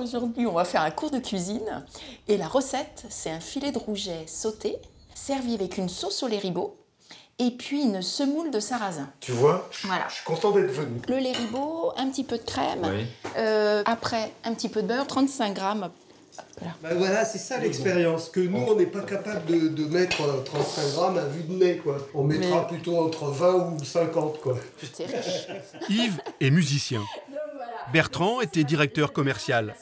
Aujourd'hui, on va faire un cours de cuisine. Et la recette, c'est un filet de rouget sauté, servi avec une sauce au lait ribot et puis une semoule de sarrasin. Tu vois, Voilà. je suis content d'être venu. Le lait ribot, un petit peu de crème, Oui. après un petit peu de beurre, 35 grammes. Voilà. Bah voilà, c'est ça l'expérience, que nous on n'est pas capable de mettre 35 grammes à vue de nez, quoi. On mettra plutôt entre 20 ou 50, quoi. C'est riche. Yves est musicien. Bertrand était directeur commercial.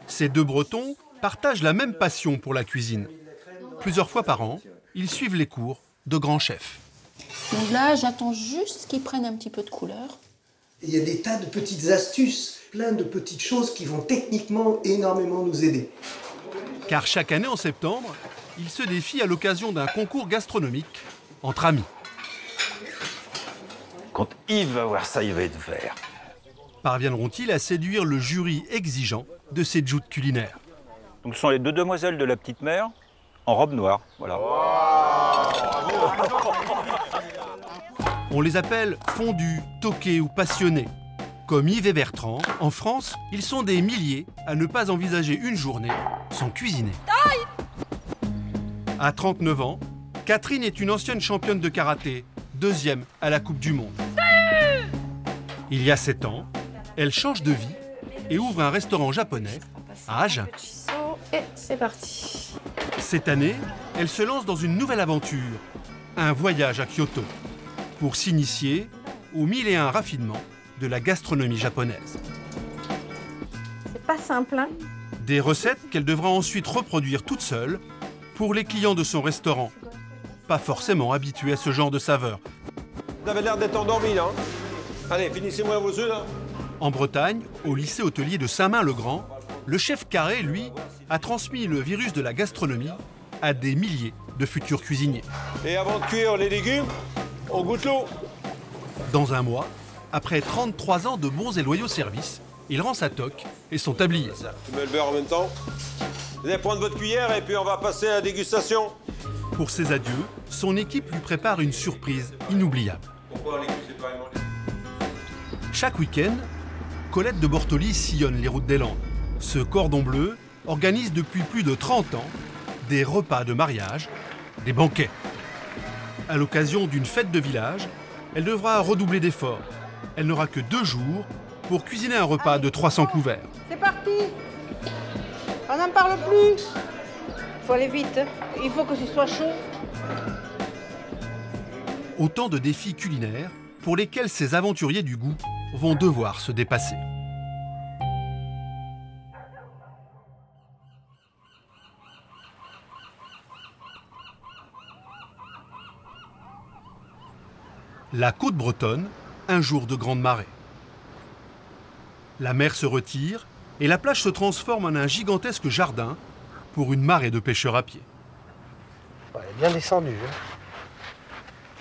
Ces deux Bretons partagent la même passion pour la cuisine. Plusieurs fois par an, ils suivent les cours de grands chefs. Donc là, j'attends juste qu'ils prennent un petit peu de couleur. Il y a des tas de petites astuces, plein de petites choses qui vont techniquement énormément nous aider. Car chaque année en septembre, ils se défient à l'occasion d'un concours gastronomique entre amis. Quand Yves va voir ça, il va être vert. Parviendront-ils à séduire le jury exigeant de ces joutes culinaires? Donc ce sont les deux demoiselles de la petite mère en robe noire. Voilà. On les appelle fondus, toqués ou passionnés. Comme Yves et Bertrand, en France, ils sont des milliers à ne pas envisager une journée sans cuisiner. À 39 ans, Catherine est une ancienne championne de karaté, deuxième à la Coupe du Monde. Il y a 7 ans, elle change de vie et ouvre un restaurant japonais à Agen. Et c'est parti. Cette année, elle se lance dans une nouvelle aventure, un voyage à Kyoto, pour s'initier aux 1001 raffinements de la gastronomie japonaise. C'est pas simple, hein? Des recettes qu'elle devra ensuite reproduire toute seule pour les clients de son restaurant, pas forcément habitués à ce genre de saveurs. Vous avez l'air d'être endormi, là. Allez, finissez-moi vos œufs, là. En Bretagne, au lycée hôtelier de Saint-Main-le-Grand, le chef Carré, lui, a transmis le virus de la gastronomie à des milliers de futurs cuisiniers. Et avant de cuire les légumes, on goûte l'eau. Dans un mois, après 33 ans de bons et loyaux services, il rend sa toque et son tablier. Tu mets le beurre en même temps. Vous allez prendre votre cuillère et puis on va passer à la dégustation. Pour ses adieux, son équipe lui prépare une surprise inoubliable. Pourquoi on les cuit séparément? Chaque week-end, Colette de Bortoli sillonne les routes des Landes. Ce cordon bleu organise depuis plus de 30 ans des repas de mariage, des banquets. À l'occasion d'une fête de village, elle devra redoubler d'efforts. Elle n'aura que 2 jours pour cuisiner un repas de 300 couverts. C'est parti. On n'en parle plus. Faut aller vite. Il faut que ce soit chaud. Autant de défis culinaires pour lesquels ces aventuriers du goût vont devoir se dépasser. La côte bretonne, un jour de grande marée. La mer se retire et la plage se transforme en un gigantesque jardin pour une marée de pêcheurs à pied. Elle est bien descendue. Hein.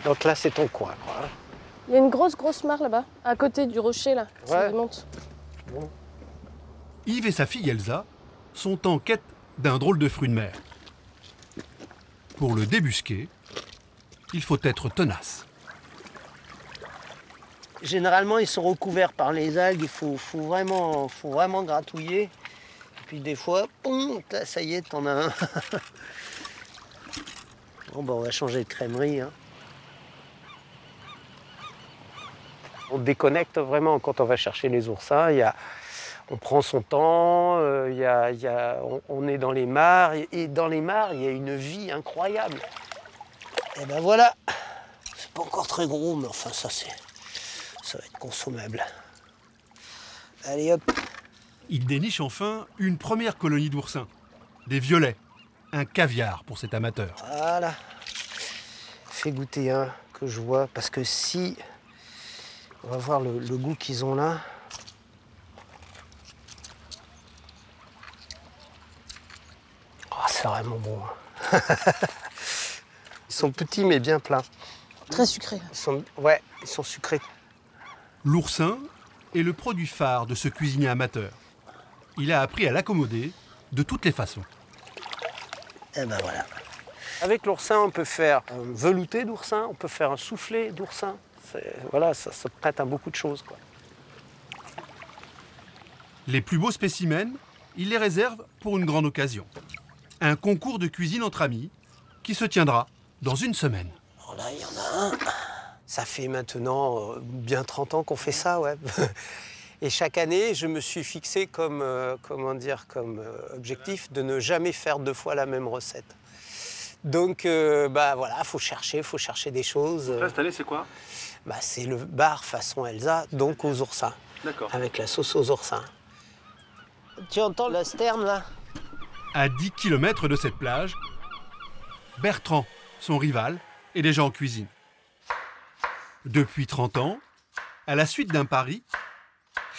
Donc là, c'est ton coin, quoi. Hein. Il y a une grosse mare là-bas, à côté du rocher là. Ça Ouais. monte. Bon. Yves et sa fille Elsa sont en quête d'un drôle de fruit de mer. Pour le débusquer, il faut être tenace. Généralement, ils sont recouverts par les algues, il faut vraiment gratouiller. Et puis des fois, boum, ça y est, t'en as un. Bon, on va changer de crèmerie. Hein. On déconnecte vraiment quand on va chercher les oursins. On prend son temps, on est dans les mares. Et dans les mares, il y a une vie incroyable. Et ben voilà, c'est pas encore très gros, mais enfin ça va être consommable. Allez hop. Il déniche enfin une première colonie d'oursins. Des violets, un caviar pour cet amateur. Voilà. Fais goûter un que je vois, parce que si... On va voir le goût qu'ils ont là. Oh, c'est vraiment bon. Ils sont petits mais bien pleins. Très sucré. Ils sont sucrés. L'oursin est le produit phare de ce cuisinier amateur. Il a appris à l'accommoder de toutes les façons. Et ben voilà. Avec l'oursin, on peut faire un velouté d'oursin, on peut faire un soufflé d'oursin. Voilà, ça prête à beaucoup de choses, quoi. Les plus beaux spécimens il les réserve pour une grande occasion. Un concours de cuisine entre amis qui se tiendra dans une semaine. Alors là, il y en a un. Ça fait maintenant bien 30 ans qu'on fait ça, ouais. Et chaque année, je me suis fixé comme objectif de ne jamais faire 2 fois la même recette. Donc, voilà, faut chercher des choses. Là, cette année, c'est quoi? C'est le bar façon Elsa, donc aux oursins. D'accord. Avec la sauce aux oursins. Tu entends la sterne, là? À 10 km de cette plage, Bertrand, son rival, est déjà en cuisine. Depuis 30 ans, à la suite d'un pari,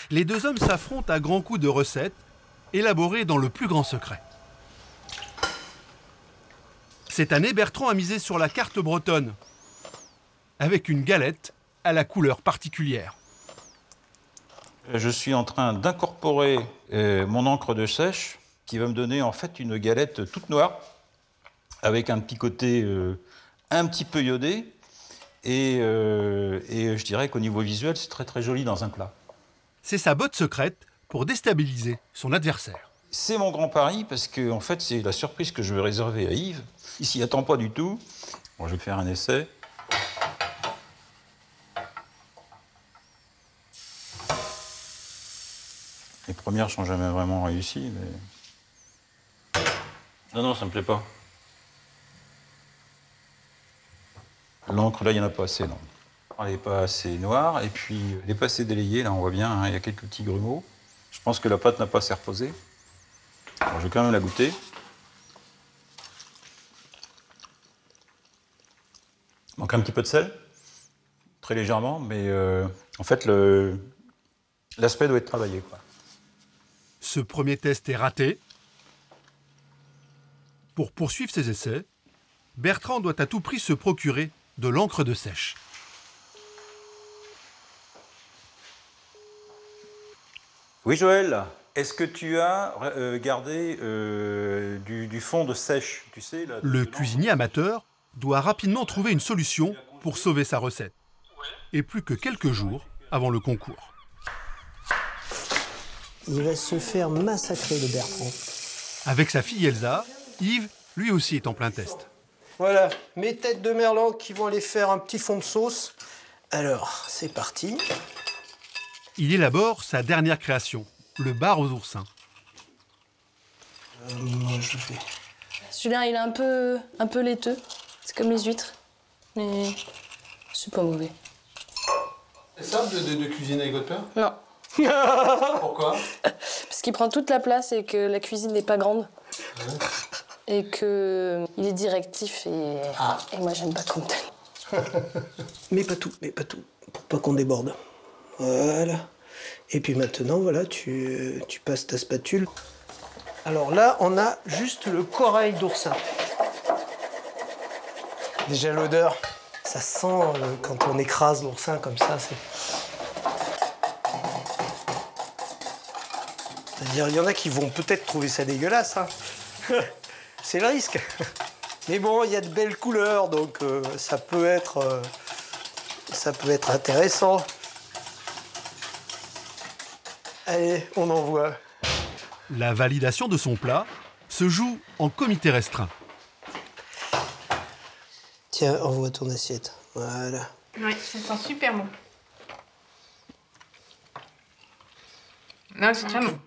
les deux hommes s'affrontent à grands coups de recettes élaborées dans le plus grand secret. Cette année, Bertrand a misé sur la carte bretonne, avec une galette à la couleur particulière. Je suis en train d'incorporer mon encre de sèche qui va me donner en fait une galette toute noire avec un petit côté un petit peu iodé et je dirais qu'au niveau visuel c'est très très joli dans un plat. C'est sa botte secrète pour déstabiliser son adversaire. C'est mon grand pari parce que en fait c'est la surprise que je vais réserver à Yves. Il s'y attend pas du tout. Bon, je vais faire un essai. Les premières sont jamais vraiment réussies, mais... Non, ça me plaît pas. L'encre, là, il n'y en a pas assez, non. Elle n'est pas assez noire, et puis elle n'est pas assez délayée, là, on voit bien, hein, il y a quelques petits grumeaux. Je pense que la pâte n'a pas assez reposé. Alors, je vais quand même la goûter. Il manque un petit peu de sel, très légèrement, mais en fait, l'aspect doit être travaillé, quoi. Ce premier test est raté. Pour poursuivre ses essais, Bertrand doit à tout prix se procurer de l'encre de sèche. Oui, Joël, est-ce que tu as gardé du fond de sèche, tu sais, là, Le cuisinier amateur doit rapidement trouver une solution pour sauver sa recette. Et plus que quelques jours avant le concours. Il va se faire massacrer, le Bertrand. Avec sa fille Elsa, Yves, lui aussi, est en plein test. Voilà, mes têtes de merlan qui vont aller faire un petit fond de sauce. Alors, c'est parti. Il élabore sa dernière création, le bar aux oursins. Moi, je fais... Celui-là, il est un peu laiteux. C'est comme les huîtres. Mais c'est pas mauvais. C'est simple de cuisiner avec votre père? Non. Pourquoi? Parce qu'il prend toute la place et que la cuisine n'est pas grande. Et qu'il est directif et moi, j'aime pas qu'on me donne. Mais pas tout, pour pas qu'on déborde. Voilà. Et puis maintenant, voilà, tu passes ta spatule. Alors là, on a juste le corail d'oursin. Déjà l'odeur, ça sent quand on écrase l'oursin comme ça. C'est-à-dire, il y en a qui vont peut-être trouver ça dégueulasse. Hein. C'est le risque. Mais bon, il y a de belles couleurs, donc ça peut être intéressant. Allez, on envoie. La validation de son plat se joue en comité restreint. Tiens, envoie ton assiette. Voilà. Oui, ça sent super bon. Non, c'est très bon.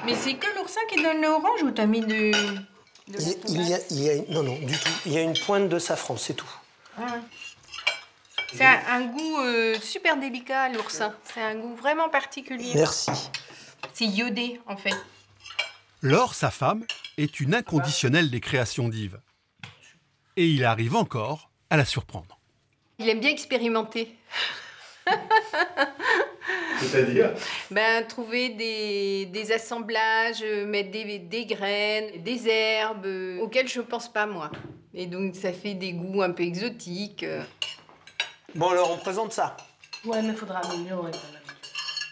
Mais c'est que l'oursin qui donne le orange ou t'as mis de Non, du tout. Il y a une pointe de safran, c'est tout. C'est un goût super délicat, l'oursin. C'est un goût vraiment particulier. Merci. C'est iodé, en fait. Laure, sa femme, est une inconditionnelle des créations d'Yves. Et il arrive encore à la surprendre. Il aime bien expérimenter. C'est-à-dire? Trouver des assemblages, mettre des graines, des herbes auxquelles je pense pas, moi. Et donc, ça fait des goûts un peu exotiques. Bon, alors, on présente ça. Ouais, mais faudra améliorer quand même.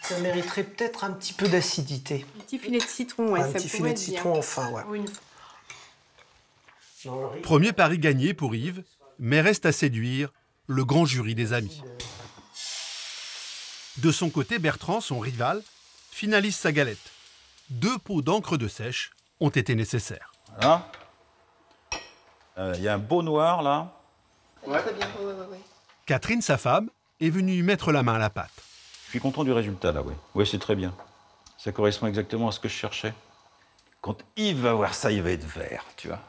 Ça mériterait peut-être un petit peu d'acidité. Un petit filet de citron, ouais, Un petit filet de citron, enfin, ouais. Premier pari gagné pour Yves, mais reste à séduire le grand jury des amis. De son côté, Bertrand, son rival, finalise sa galette. 2 pots d'encre de sèche ont été nécessaires. Voilà. Il y a un beau noir là. Ouais. Très bien, ouais. Catherine, sa femme, est venue mettre la main à la pâte. Je suis content du résultat là, oui. Oui, c'est très bien. Ça correspond exactement à ce que je cherchais. Quand Yves va voir ça, il va être vert, tu vois.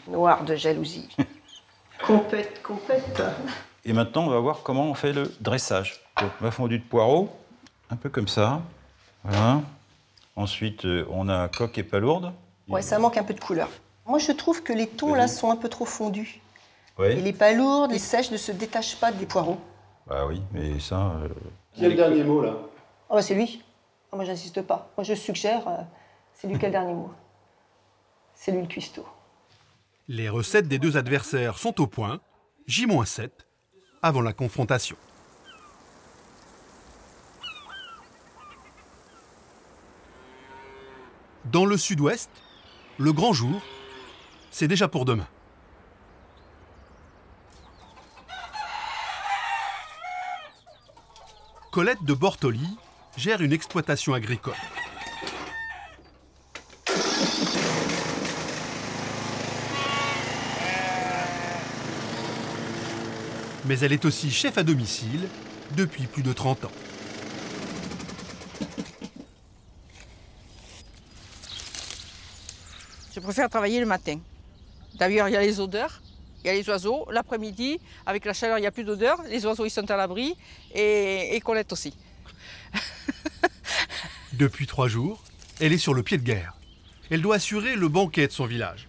Noir de jalousie. Compète. Et maintenant, on va voir comment on fait le dressage. Donc, ma fondue de poireaux, un peu comme ça. Voilà. Ensuite, on a coque et palourde. Ouais, ça manque un peu de couleur. Moi, je trouve que les tons, là, sont un peu trop fondus. Oui. Et les palourdes, les sèches ne se détachent pas des poireaux. Bah oui, mais ça... Qui a le dernier mot, là? Ah bah, c'est lui. Ah, moi, j'insiste pas. Moi, je suggère, c'est lui qui a le dernier mot. C'est lui le cuistot. Les recettes des 2 adversaires sont au point, J-7, avant la confrontation. Dans le sud-ouest, le grand jour, c'est déjà pour demain. Colette de Bortoli gère une exploitation agricole. Mais elle est aussi chef à domicile depuis plus de 30 ans. Je préfère travailler le matin. D'ailleurs, il y a les odeurs, il y a les oiseaux. L'après-midi, avec la chaleur, il n'y a plus d'odeurs. Les oiseaux, ils sont à l'abri. Et Colette aussi. Depuis 3 jours, elle est sur le pied de guerre. Elle doit assurer le banquet de son village.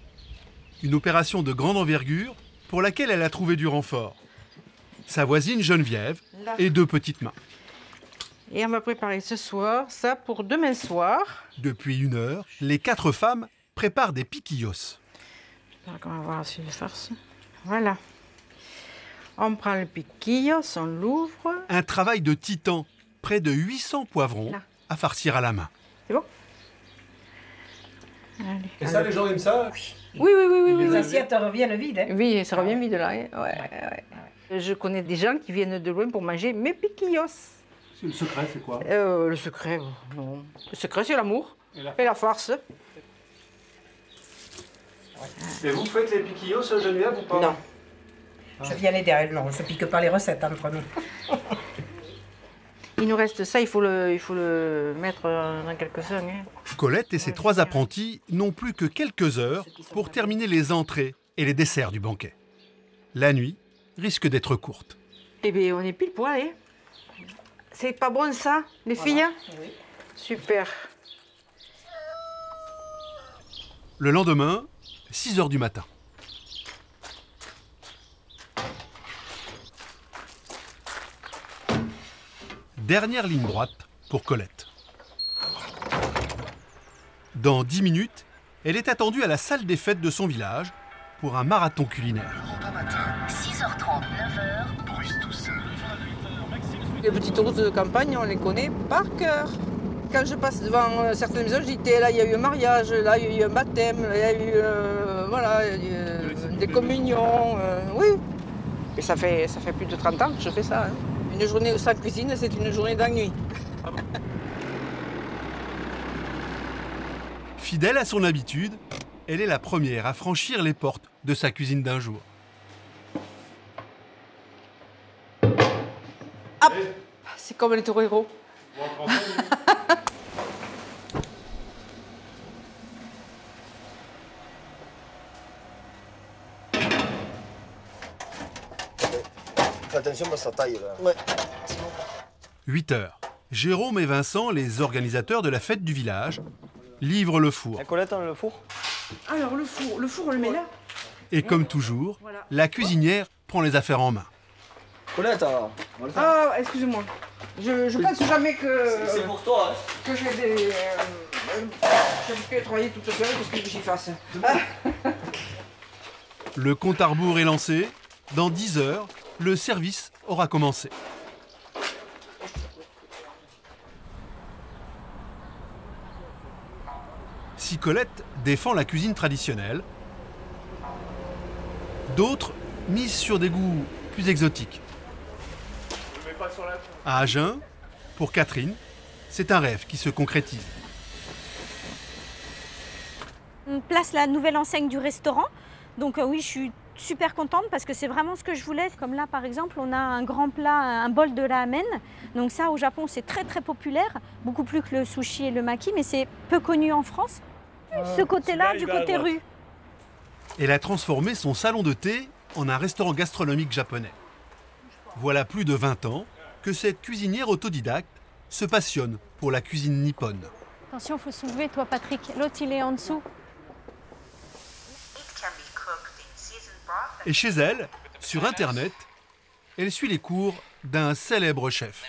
Une opération de grande envergure pour laquelle elle a trouvé du renfort. Sa voisine Geneviève et 2 petites mains. Et on va préparer ce soir, ça pour demain soir. Depuis 1 heure, les 4 femmes préparent des piquillos. On va voir si je farce. Voilà. On prend le piquillos, on l'ouvre. Un travail de titan, près de 800 poivrons à farcir à la main. C'est bon? Allez. Et ça, les gens aiment ça? Oui. Les assiettes reviennent vides. Hein? Oui, ça revient vide là. Hein? Ouais. Je connais des gens qui viennent de loin pour manger mes piquillos. Le secret, c'est quoi? Le secret, non. Le secret, c'est l'amour et la farce. Et vous faites les piquillos, Geneviève, ou pas? Non. Je viens l'aider, non, on ne se pique pas les recettes entre nous. Il nous reste ça, il faut le mettre dans quelques-uns. Hein. Colette et ses 3 apprentis n'ont plus que quelques heures pour terminer les entrées et les desserts du banquet. La nuit risque d'être courte. Eh bien, on est pile poil, hein. C'est pas bon ça, les filles? Oui. Super. Le lendemain, 6 heures du matin. Dernière ligne droite pour Colette. Dans 10 minutes, elle est attendue à la salle des fêtes de son village pour un marathon culinaire. 6h30, 9h. Les petites routes de campagne, on les connaît par cœur. Quand je passe devant certaines maisons, je dis là, il y a eu un mariage, là, il y a eu un baptême, là, il y a eu des communions. Oui. Et ça fait plus de 30 ans que je fais ça. Hein. Une journée sans cuisine, c'est une journée d'ennui. Fidèle à son habitude, elle est la première à franchir les portes de sa cuisine d'un jour. Hop, c'est comme les toreros. Fais attention parce que ça taille là. Ouais. 8 heures. Jérôme et Vincent, les organisateurs de la fête du village, livrent le four. La Colette, le four? Alors le four on le met là. Et comme toujours, la cuisinière prend les affaires en main. Colette, alors, on va le faire. Ah, excusez-moi. Je pense jamais que... C'est pour toi, hein. Que j'ai des... j'ai pu travailler toute seule, qu'est-ce que j'y fasse? Le compte à rebours est lancé. Dans 10 heures, le service aura commencé. Si Colette défend la cuisine traditionnelle, d'autres misent sur des goûts plus exotiques. À Agen, pour Catherine, c'est un rêve qui se concrétise. On place la nouvelle enseigne du restaurant. Donc oui, je suis super contente parce que c'est vraiment ce que je voulais. Comme là, par exemple, on a un grand plat, un bol de ramen. Donc ça, au Japon, c'est très très populaire, beaucoup plus que le sushi et le maki, mais c'est peu connu en France. Ce côté-là, du côté rue. Elle a transformé son salon de thé en un restaurant gastronomique japonais. Voilà plus de 20 ans que cette cuisinière autodidacte se passionne pour la cuisine nippone. Attention, il faut soulever, toi, Patrick. L'autre, il est en dessous. Et chez elle, sur Internet, elle suit les cours d'un célèbre chef.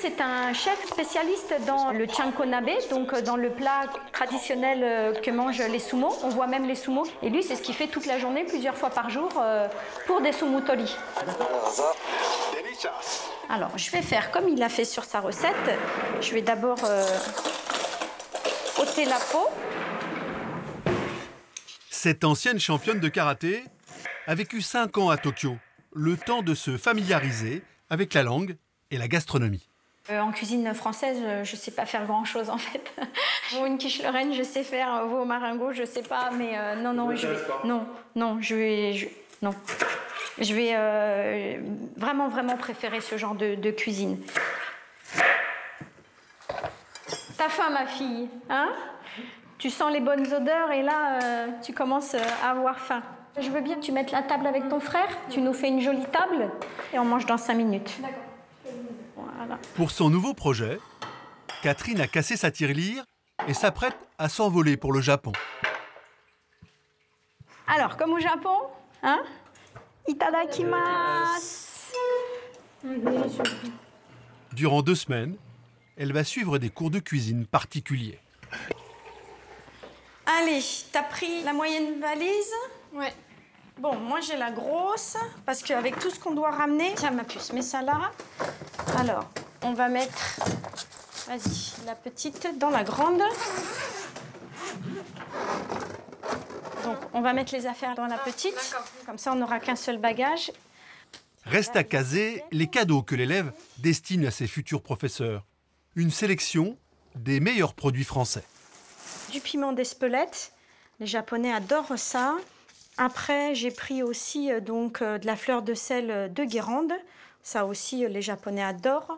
C'est un chef spécialiste dans le chankonabe, donc dans le plat traditionnel que mangent les sumo. On voit même les sumo. Et lui, c'est ce qu'il fait toute la journée, plusieurs fois par jour, pour des sumotori. Alors, je vais faire comme il a fait sur sa recette. Je vais d'abord ôter la peau. Cette ancienne championne de karaté a vécu 5 ans à Tokyo, le temps de se familiariser avec la langue et la gastronomie. En cuisine française, je ne sais pas faire grand-chose en fait. Une quiche Lorraine, je sais faire. Veau au maringot, je ne sais pas. Mais je vais vraiment préférer ce genre de cuisine. T'as faim, ma fille, hein? Tu sens les bonnes odeurs et là, tu commences à avoir faim. Je veux bien que tu mettes la table avec ton frère. Tu nous fais une jolie table et on mange dans 5 minutes. D'accord. Voilà. Pour son nouveau projet, Catherine a cassé sa tirelire et s'apprête à s'envoler pour le Japon. Alors, comme au Japon, hein? Itadakimasu. Durant 2 semaines, elle va suivre des cours de cuisine particuliers. Allez, t'as pris la moyenne valise? Ouais. Bon, moi j'ai la grosse, parce qu'avec tout ce qu'on doit ramener... Tiens, ma puce, mets ça là. Alors, on va mettre, vas-y, la petite dans la grande. Donc, on va mettre les affaires dans la petite. Comme ça, on n'aura qu'un seul bagage. Reste à caser les cadeaux que l'élève destine à ses futurs professeurs. Une sélection des meilleurs produits français. Du piment d'Espelette. Les Japonais adorent ça. Après, j'ai pris aussi de la fleur de sel de Guérande. Ça aussi, les Japonais adorent.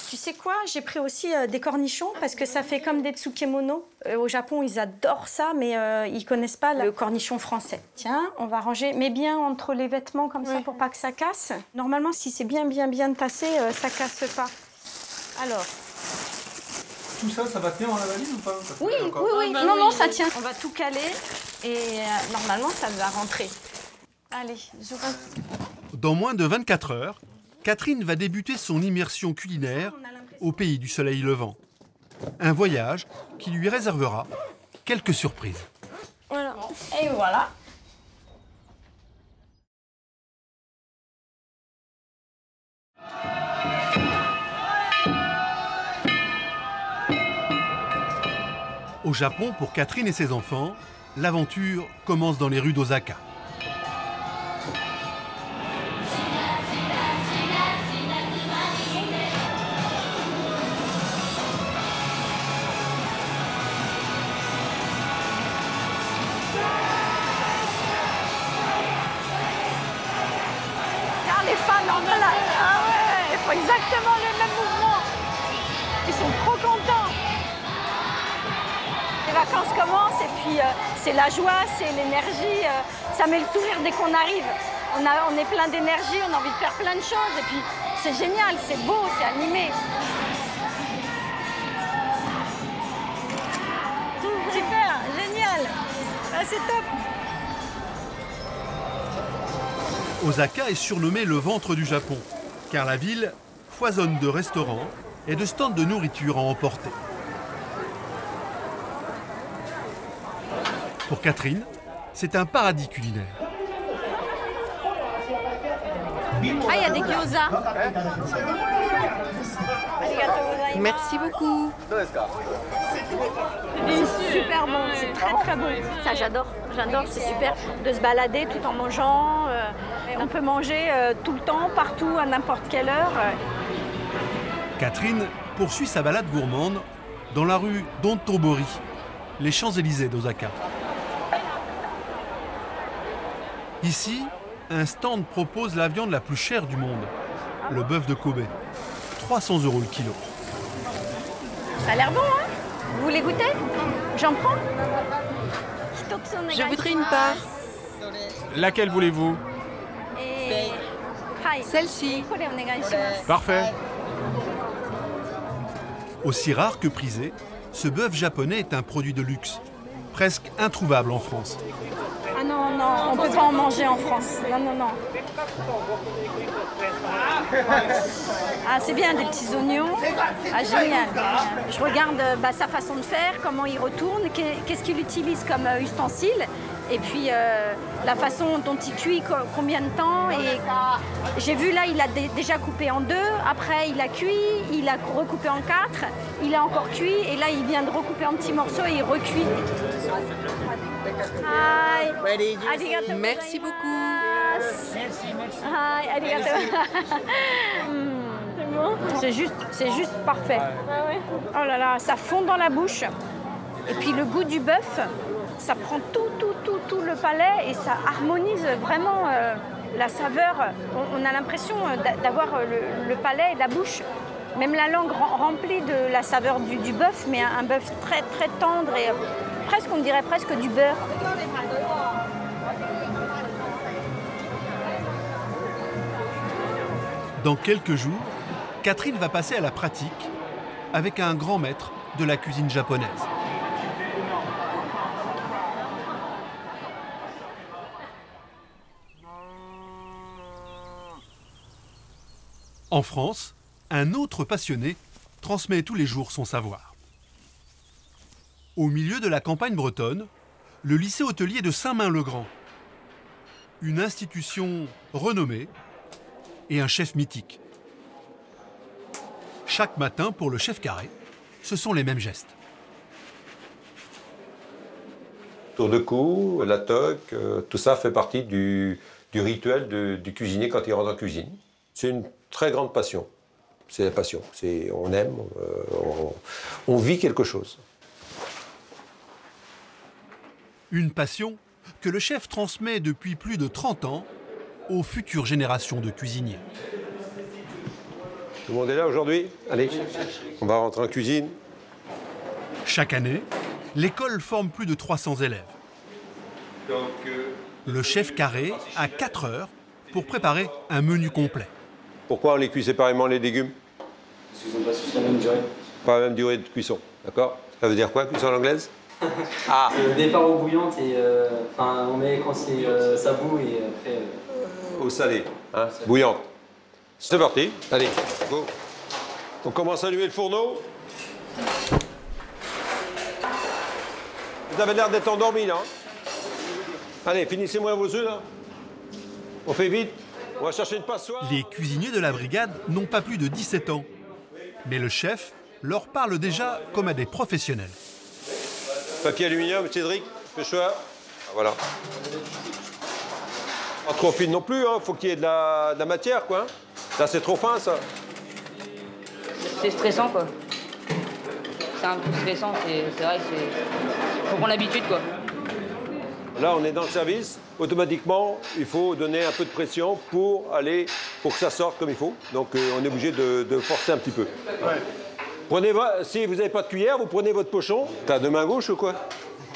Tu sais quoi? J'ai pris aussi des cornichons parce que ça fait comme des tsukemono. Au Japon, ils adorent ça, mais ils connaissent pas le cornichon français. Tiens, on va ranger, mais bien entre les vêtements comme ça pour pas que ça casse. Normalement, si c'est bien tassé, ça casse pas. Alors. Tout ça, ça va tenir dans la valise ou pas? Oui. Non, ça tient. On va tout caler et normalement, ça va rentrer. Allez, Zoura. Dans moins de 24 heures, Catherine va débuter son immersion culinaire au pays du soleil levant. Un voyage qui lui réservera quelques surprises. Voilà. Et voilà. Au Japon, pour Catherine et ses enfants, l'aventure commence dans les rues d'Osaka. Regarde les fans en là. Ah ouais, ils font exactement les mêmes mouvements. Ils sont trop contents. Les vacances commencent et puis c'est la joie, c'est l'énergie. Ça met le sourire dès qu'on arrive. On est plein d'énergie, on a envie de faire plein de choses et puis c'est génial, c'est beau, c'est animé. Super, génial. Ah, c'est top. Osaka est surnommé le ventre du Japon, car la ville foisonne de restaurants et de stands de nourriture à emporter. Pour Catherine, c'est un paradis culinaire. Ah, il y a des gyoza. Merci beaucoup. C'est super bon, c'est très bon. Ça, j'adore, c'est super de se balader tout en mangeant. On peut manger tout le temps, partout, à n'importe quelle heure. Catherine poursuit sa balade gourmande dans la rue d'Ontobori, les Champs-Élysées d'Osaka. Ici, un stand propose la viande la plus chère du monde, le bœuf de Kobe. 300 € le kilo. Ça a l'air bon, hein? Vous voulez goûter? J'en prends? Je voudrais une part. Laquelle voulez-vous? Celle-ci. Parfait. Aussi rare que prisé, ce bœuf japonais est un produit de luxe, presque introuvable en France. Ah non, non, on ne peut pas en manger en France. Non, non, non. Ah, c'est bien, des petits oignons. Ah, génial. Je regarde sa façon de faire, comment il retourne, qu'est-ce qu'il utilise comme ustensile, et puis la façon dont il cuit, combien de temps. Et j'ai vu là, il a déjà coupé en 2, après il a cuit, il a recoupé en 4, il a encore cuit, et là il vient de recouper en petits morceaux et il recuit. Merci beaucoup. C'est juste parfait. Oh là là, ça fond dans la bouche. Et puis le goût du bœuf, ça prend tout le palais et ça harmonise vraiment la saveur. On a l'impression d'avoir le palais et la bouche, même la langue remplie de la saveur du bœuf, mais un bœuf très très tendre et presque, on dirait presque du beurre. Dans quelques jours, Catherine va passer à la pratique avec un grand maître de la cuisine japonaise. En France, un autre passionné transmet tous les jours son savoir. Au milieu de la campagne bretonne, le lycée hôtelier de Saint-Main-le-Grand. Une institution renommée et un chef mythique. Chaque matin, pour le chef carré, ce sont les mêmes gestes. Tour de cou, la toque, tout ça fait partie du rituel du cuisinier quand il rentre en cuisine. C'est une très grande passion. C'est la passion. On aime, on vit quelque chose. Une passion que le chef transmet depuis plus de 30 ans aux futures générations de cuisiniers. Tout le monde est là aujourd'hui? Allez, on va rentrer en cuisine. Chaque année, l'école forme plus de 300 élèves. Le chef carré a 4 heures pour préparer un menu complet. Pourquoi on les cuit séparément, les légumes? Parce qu'ils n'ont pas tous la même durée. Pas la même durée de cuisson, d'accord? Ça veut dire quoi, cuisson à l'anglaise? Ah. Départ eau bouillante et on met quand ça bout et après. Eau salée, hein, bouillante. C'est parti, allez, go. On commence à allumer le fourneau. Vous avez l'air d'être endormi là. Allez, finissez-moi vos œufs là. On fait vite. On va chercher une passoire. Les cuisiniers de la brigade n'ont pas plus de 17 ans. Mais le chef leur parle déjà comme à des professionnels. Papier aluminium, Cédric, pêcheur. Voilà. Pas trop fine non plus, hein. Faut qu'il y ait de la matière, quoi. Là, c'est trop fin, ça. C'est stressant, quoi. C'est un peu stressant, c'est vrai que c'est... Faut prendre l'habitude, quoi. Là, on est dans le service. Automatiquement, il faut donner un peu de pression pour que ça sorte comme il faut. Donc, on est obligé de forcer un petit peu. Ouais. Si vous n'avez pas de cuillère, vous prenez votre pochon. T'as deux mains gauches ou quoi?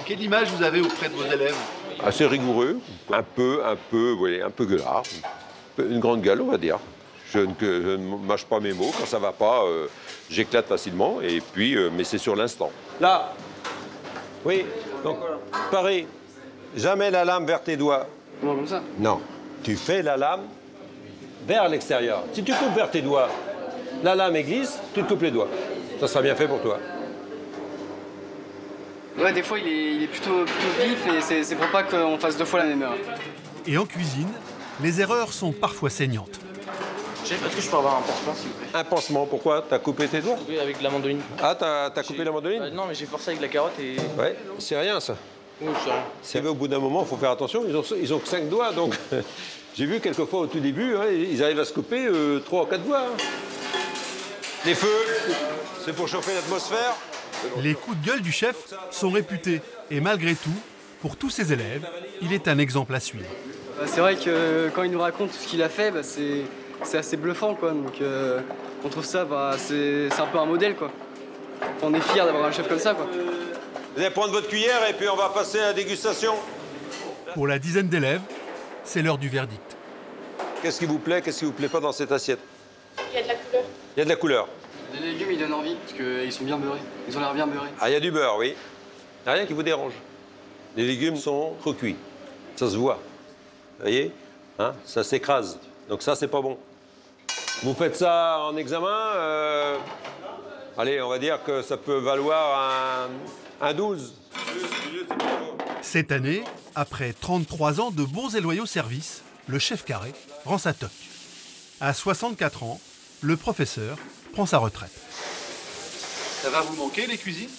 Quelle image vous avez auprès de vos élèves? Assez rigoureux, un peu gueulard. Une grande gueule, on va dire. Je ne mâche pas mes mots. Quand ça ne va pas, j'éclate facilement. Et puis, mais c'est sur l'instant. Là, oui, donc, pareil. Jamais la lame vers tes doigts. Comment, comme ça? Non. Tu fais la lame vers l'extérieur. Si tu coupes vers tes doigts, la lame est glisse, tu te coupes les doigts. Ça sera bien fait pour toi. Ouais, des fois, il est plutôt vif et c'est pour pas qu'on fasse deux fois la même erreur. Et en cuisine, les erreurs sont parfois saignantes. Chef, est-ce que je peux avoir un pansement, s'il vous plaît? Un pansement, pourquoi? T'as coupé tes doigts? Oui, avec la mandoline. Ah, t'as coupé la mandoline? Non, mais j'ai forcé avec la carotte et... Ouais, c'est rien, ça. Oui, c'est rien. C'est au bout d'un moment, il faut faire attention. Ils ont que 5 doigts, donc... J'ai vu quelquefois au tout début, hein, ils arrivent à se couper 3 ou 4 doigts. Hein. Les feux, c'est pour chauffer l'atmosphère. Les coups de gueule du chef sont réputés. Et malgré tout, pour tous ses élèves, il est un exemple à suivre. C'est vrai que quand il nous raconte tout ce qu'il a fait, c'est assez bluffant, quoi. Donc on trouve ça, c'est un peu un modèle, quoi. On est fiers d'avoir un chef comme ça, quoi. Vous allez prendre votre cuillère et puis on va passer à la dégustation. Pour la dizaine d'élèves, c'est l'heure du verdict. Qu'est-ce qui vous plaît, qu'est-ce qui vous plaît pas dans cette assiette? Il y a de la couleur. Il y a de la couleur. Les légumes, ils donnent envie, parce qu'ils sont bien beurrés. Ils ont l'air bien beurrés. Ah, il y a du beurre, oui. Il n'y a rien qui vous dérange. Les légumes sont trop cuits. Ça se voit. Vous voyez, hein, ça s'écrase. Donc ça, c'est pas bon. Vous faites ça en examen, allez, on va dire que ça peut valoir un 12. Cette année, après 33 ans de bons et loyaux services, le chef carré rend sa toque. À 64 ans, le professeur prend sa retraite. Ça va vous manquer, les cuisines?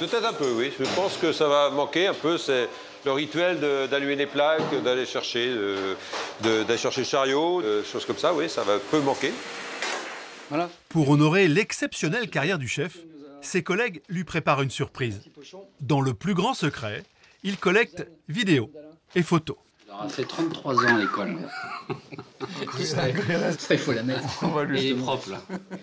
Peut-être un peu, oui. Je pense que ça va manquer un peu. C'est le rituel d'allumer les plaques, d'aller chercher le chariot, choses comme ça, oui, ça va peu manquer. Voilà. Pour honorer l'exceptionnelle carrière du chef, ses collègues lui préparent une surprise. Dans le plus grand secret, il collecte vidéos et photos. On a fait 33 ans à l'école. Ça, il faut la mettre. Il est propre, là.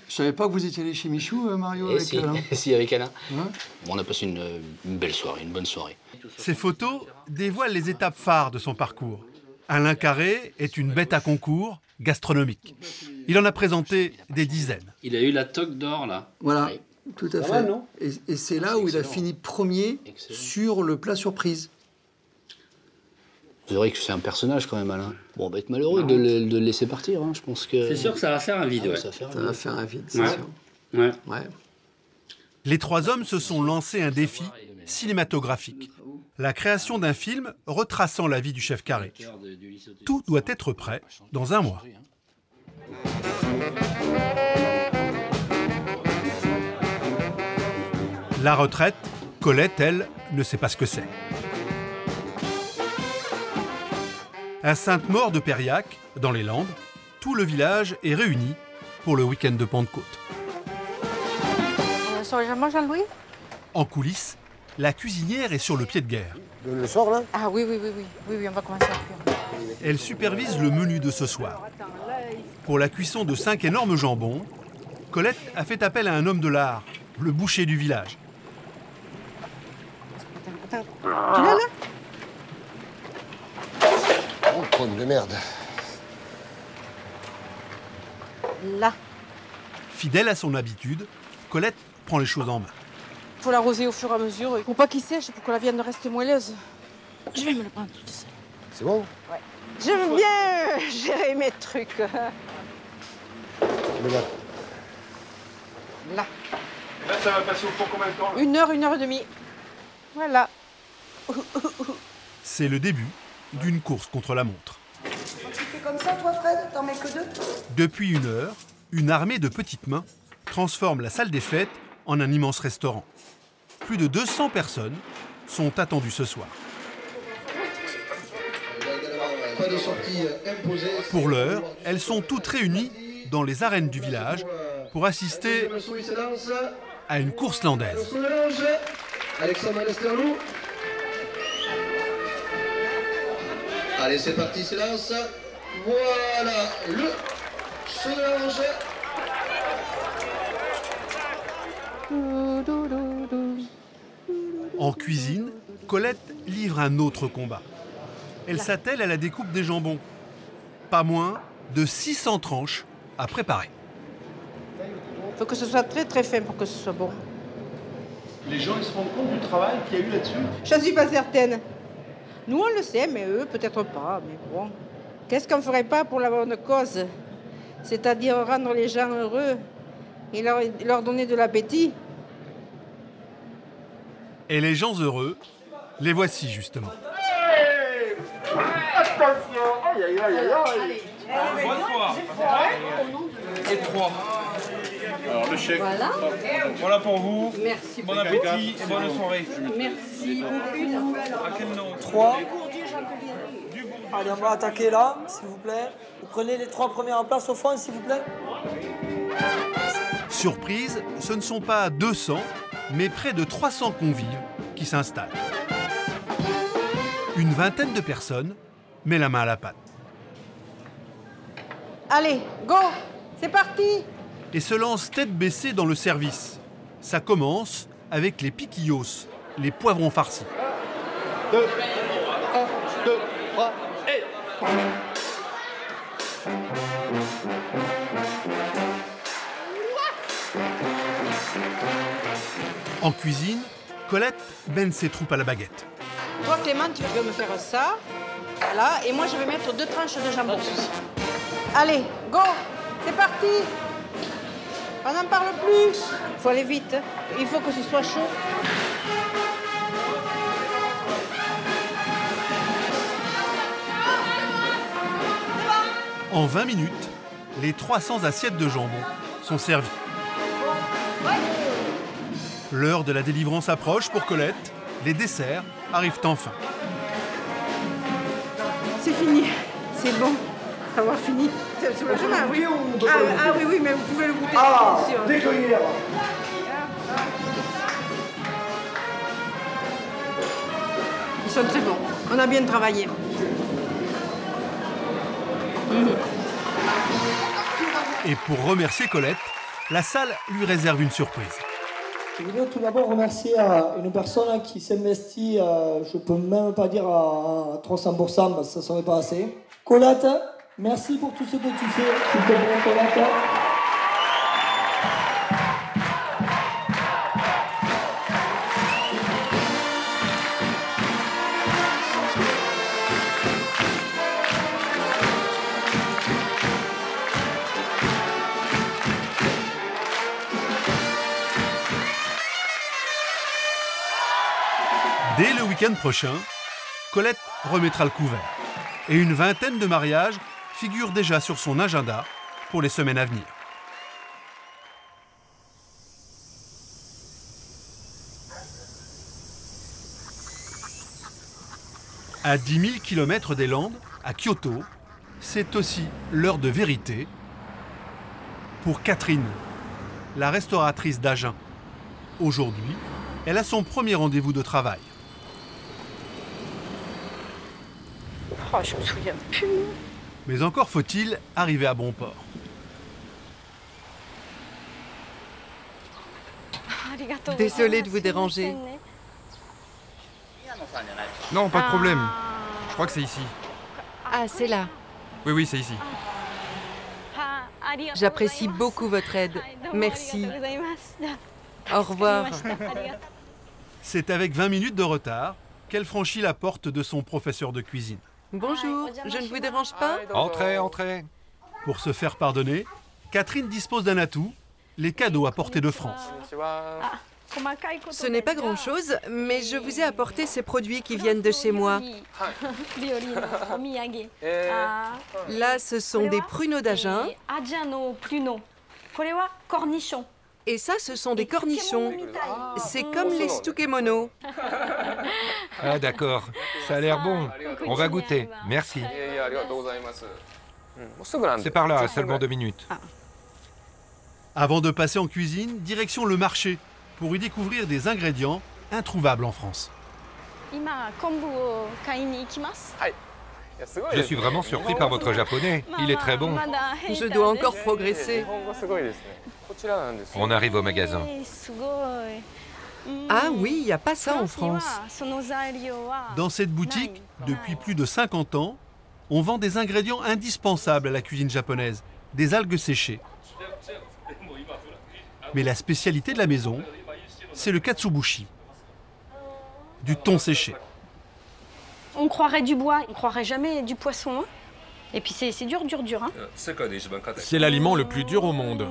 Je savais pas que vous étiez allé chez Michou, Mario, avec Alain. Si, avec Alain. Bon, on a passé une belle soirée, une bonne soirée. Ces photos dévoilent les étapes phares de son parcours. Alain Carré est une bête à concours gastronomique. Il en a présenté des dizaines. Il a eu la toque d'or, là. Voilà, Oui. tout à fait. Et c'est là où il a fini premier sur le plat surprise. C'est vrai que c'est un personnage quand même, Alain. Bon, on va être malheureux de le laisser partir, hein. Je pense que... C'est sûr que ça va faire un vide, ouais. Ça va faire un vide, c'est sûr. Ouais. Les trois hommes se sont lancés un défi cinématographique. La création d'un film retraçant la vie du chef carré. Tout doit être prêt dans un mois. La retraite, Colette, elle, ne sait pas ce que c'est. À Sainte-Maure de Périac, dans les Landes, tout le village est réuni pour le week-end de Pentecôte. Ça va jamais, Jean-Louis? En coulisses, la cuisinière est sur le pied de guerre. Le soir, là? Ah oui, on va commencer à cuire. Elle supervise le menu de ce soir. Pour la cuisson de 5 énormes jambons, Colette a fait appel à un homme de l'art, le boucher du village. Tu l'as là? Oh, pomme de merde. Là. Fidèle à son habitude, Colette prend les choses en main. Il faut l'arroser au fur et à mesure pour pas qu'il sèche, pour que la viande reste moelleuse. Je vais me le prendre toute seule. C'est bon? Ouais. J'aime bien gérer mes trucs. Là. Là. Et là, ça va passer au four combien de temps là? 1 heure, 1 heure et demie. Voilà. C'est le début d'une course contre la montre. Tu fais comme ça, toi, Fred? T'en mets que 2? Depuis 1 heure, une armée de petites mains transforme la salle des fêtes en un immense restaurant. Plus de 200 personnes sont attendues ce soir. Pour l'heure, elles sont toutes réunies dans les arènes du village pour assister à une course landaise. Allez, c'est parti, silence. Voilà, le mélange. En cuisine, Colette livre un autre combat. Elle s'attelle à la découpe des jambons. Pas moins de 600 tranches à préparer. Il faut que ce soit très très fin pour que ce soit bon. Les gens, ils se rendent compte du travail qu'il y a eu là-dessus? Je ne suis pas certaine. Nous, on le sait, mais eux, peut-être pas. Mais bon, qu'est-ce qu'on ne ferait pas pour la bonne cause? C'est-à-dire rendre les gens heureux et leur donner de l'appétit. Et les gens heureux, les voici justement. Hey, attention! Aïe, aïe, aïe, aïe, aïe! Bonsoir. Et 3. Alors, le chèque. Voilà pour vous. Merci beaucoup. Bon appétit et bonne soirée. Merci beaucoup. À quel nom? 3. Allez, on va attaquer là, s'il vous plaît. Vous prenez les 3 premières places au fond, s'il vous plaît. Surprise, ce ne sont pas 200, mais près de 300 convives qui s'installent. Une vingtaine de personnes met la main à la pâte. Allez, go, c'est parti! Et se lance tête baissée dans le service. Ça commence avec les piquillos, les poivrons farcis. 1, 2, 3, et... En cuisine, Colette mène ses troupes à la baguette. Toi, Clément, tu vas me faire ça. Voilà, et moi, je vais mettre 2 tranches de jambon. Allez, go, c'est parti! On n'en parle plus. Il faut aller vite, hein. Il faut que ce soit chaud. En 20 minutes, les 300 assiettes de jambon sont servies. L'heure de la délivrance approche pour Colette. Les desserts arrivent enfin. C'est fini, c'est bon. Avoir fini. C'est sur le chemin, oui. Oui, mais vous pouvez le goûter. Ah, décueillir. Ils sont très bons. On a bien travaillé. Et pour remercier Colette, la salle lui réserve une surprise. Je voudrais tout d'abord remercier une personne qui s'investit, je peux même pas dire à 300%, parce que ça ne serait pas assez. Colette, merci pour tout ce que tu fais. S'il te plaît, Colette. Dès le week-end prochain, Colette remettra le couvert. Et une vingtaine de mariages figurent déjà sur son agenda pour les semaines à venir. À 10 000 km des Landes, à Kyoto, c'est aussi l'heure de vérité pour Catherine, la restauratrice d'Agen. Aujourd'hui, elle a son premier rendez-vous de travail. Oh, je me souviens plus. Mais encore faut-il arriver à bon port. Désolée de vous déranger. Non, pas de problème. Je crois que c'est ici. Ah, c'est là. Oui, c'est ici. J'apprécie beaucoup votre aide. Merci. Au revoir. C'est avec 20 minutes de retard qu'elle franchit la porte de son professeur de cuisine. Bonjour, je ne vous dérange pas? Entrez, entrez. Pour se faire pardonner, Catherine dispose d'un atout, les cadeaux apportés de France. Ce n'est pas grand-chose, mais je vous ai apporté ces produits qui viennent de chez moi. Là, ce sont des pruneaux d'Agen. Et ça, ce sont des cornichons. C'est comme les tsukemono. Ah d'accord, ça a l'air bon. On va goûter, merci. C'est par là, seulement 2 minutes. Avant de passer en cuisine, direction le marché, pour y découvrir des ingrédients introuvables en France. Je suis vraiment surpris par votre japonais, il est très bon. Je dois encore progresser. On arrive au magasin. Ah oui, il n'y a pas ça en France. Dans cette boutique, depuis plus de 50 ans, on vend des ingrédients indispensables à la cuisine japonaise, des algues séchées. Mais la spécialité de la maison, c'est le katsubushi, du thon séché. On croirait du bois, on croirait jamais du poisson. Hein. Et puis c'est dur. Hein. C'est l'aliment le plus dur au monde.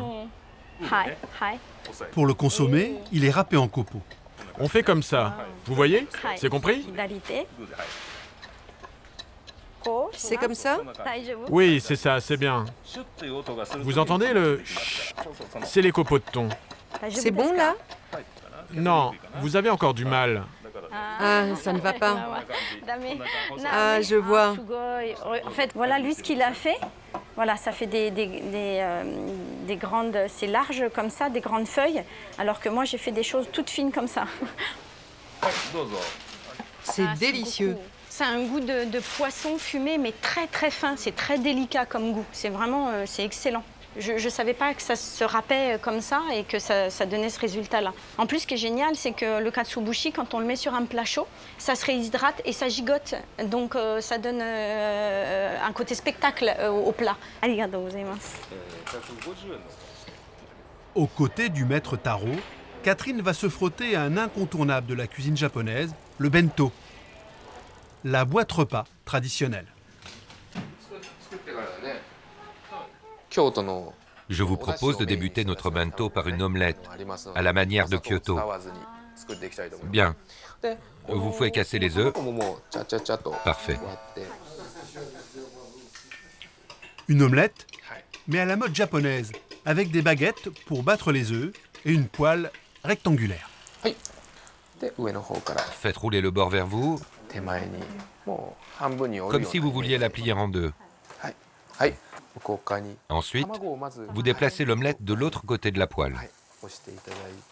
Pour le consommer, il est râpé en copeaux. On fait comme ça. Vous voyez? C'est compris? C'est comme ça? Oui, c'est ça, c'est bien. Vous entendez le... C'est les copeaux de thon. C'est bon là? Non, vous avez encore du mal. Ah, ça ne va pas. Ah, je vois. En fait, voilà lui ce qu'il a fait. Voilà, ça fait des grandes... C'est large comme ça, des grandes feuilles, alors que moi, j'ai fait des choses toutes fines comme ça. C'est délicieux. Ça a un goût de poisson fumé, mais très très fin. C'est très délicat comme goût. C'est vraiment, c'est excellent. Je ne savais pas que ça se râpait comme ça et que ça donnait ce résultat-là. En plus, ce qui est génial, c'est que le katsuobushi, quand on le met sur un plat chaud, ça se réhydrate et ça gigote. Donc, ça donne un côté spectacle au plat. Arigatou gozaimasu. Aux côtés du maître Taro, Catherine va se frotter à un incontournable de la cuisine japonaise, le bento, la boîte repas traditionnelle. Je vous propose de débuter notre bento par une omelette, à la manière de Kyoto. Bien. Vous pouvez casser les œufs. Parfait. Une omelette, mais à la mode japonaise, avec des baguettes pour battre les œufs et une poêle rectangulaire. Faites rouler le bord vers vous, comme si vous vouliez la plier en deux. Ensuite, vous déplacez l'omelette de l'autre côté de la poêle.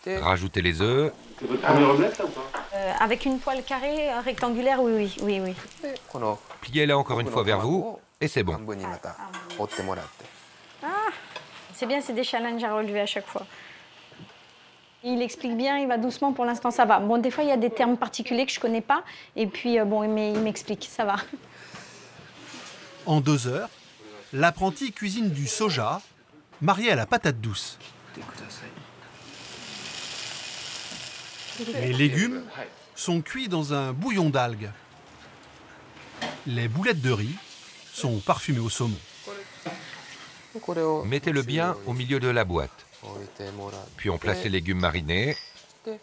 Rajoutez les œufs. C'est votre première omelette, là, ou pas Avec une poêle carrée, rectangulaire, oui. Pliez-la encore une fois vers vous, et c'est bon. Ah, c'est bien, c'est des challenges à relever à chaque fois. Il explique bien, il va doucement, pour l'instant ça va. Bon, des fois il y a des termes particuliers que je ne connais pas, et puis bon, il m'explique, ça va. En 2 heures, l'apprenti cuisine du soja marié à la patate douce. Les légumes sont cuits dans un bouillon d'algues. Les boulettes de riz sont parfumées au saumon. Mettez-le bien au milieu de la boîte. Puis on place les légumes marinés.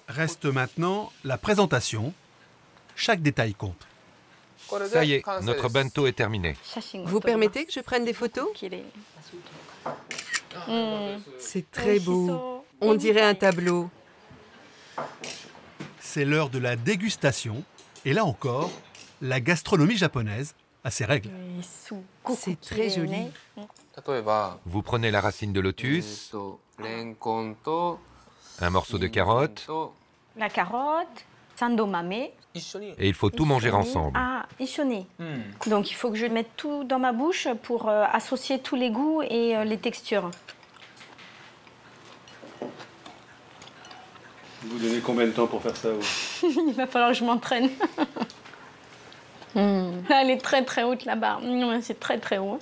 Reste maintenant la présentation. Chaque détail compte. Ça y est, notre bento est terminé. Vous permettez que je prenne des photos? C'est très beau. On dirait un tableau. C'est l'heure de la dégustation. Et là encore, la gastronomie japonaise a ses règles. C'est très joli. Vous prenez la racine de lotus, un morceau de carotte, La carotte, sandomame. et il faut tout manger ensemble. Ah, ishoni. Donc il faut que je mette tout dans ma bouche pour associer tous les goûts et les textures. Vous donnez combien de temps pour faire ça, vous? Il va falloir que je m'entraîne. Là, elle est très très haute là-bas. C'est très très haut.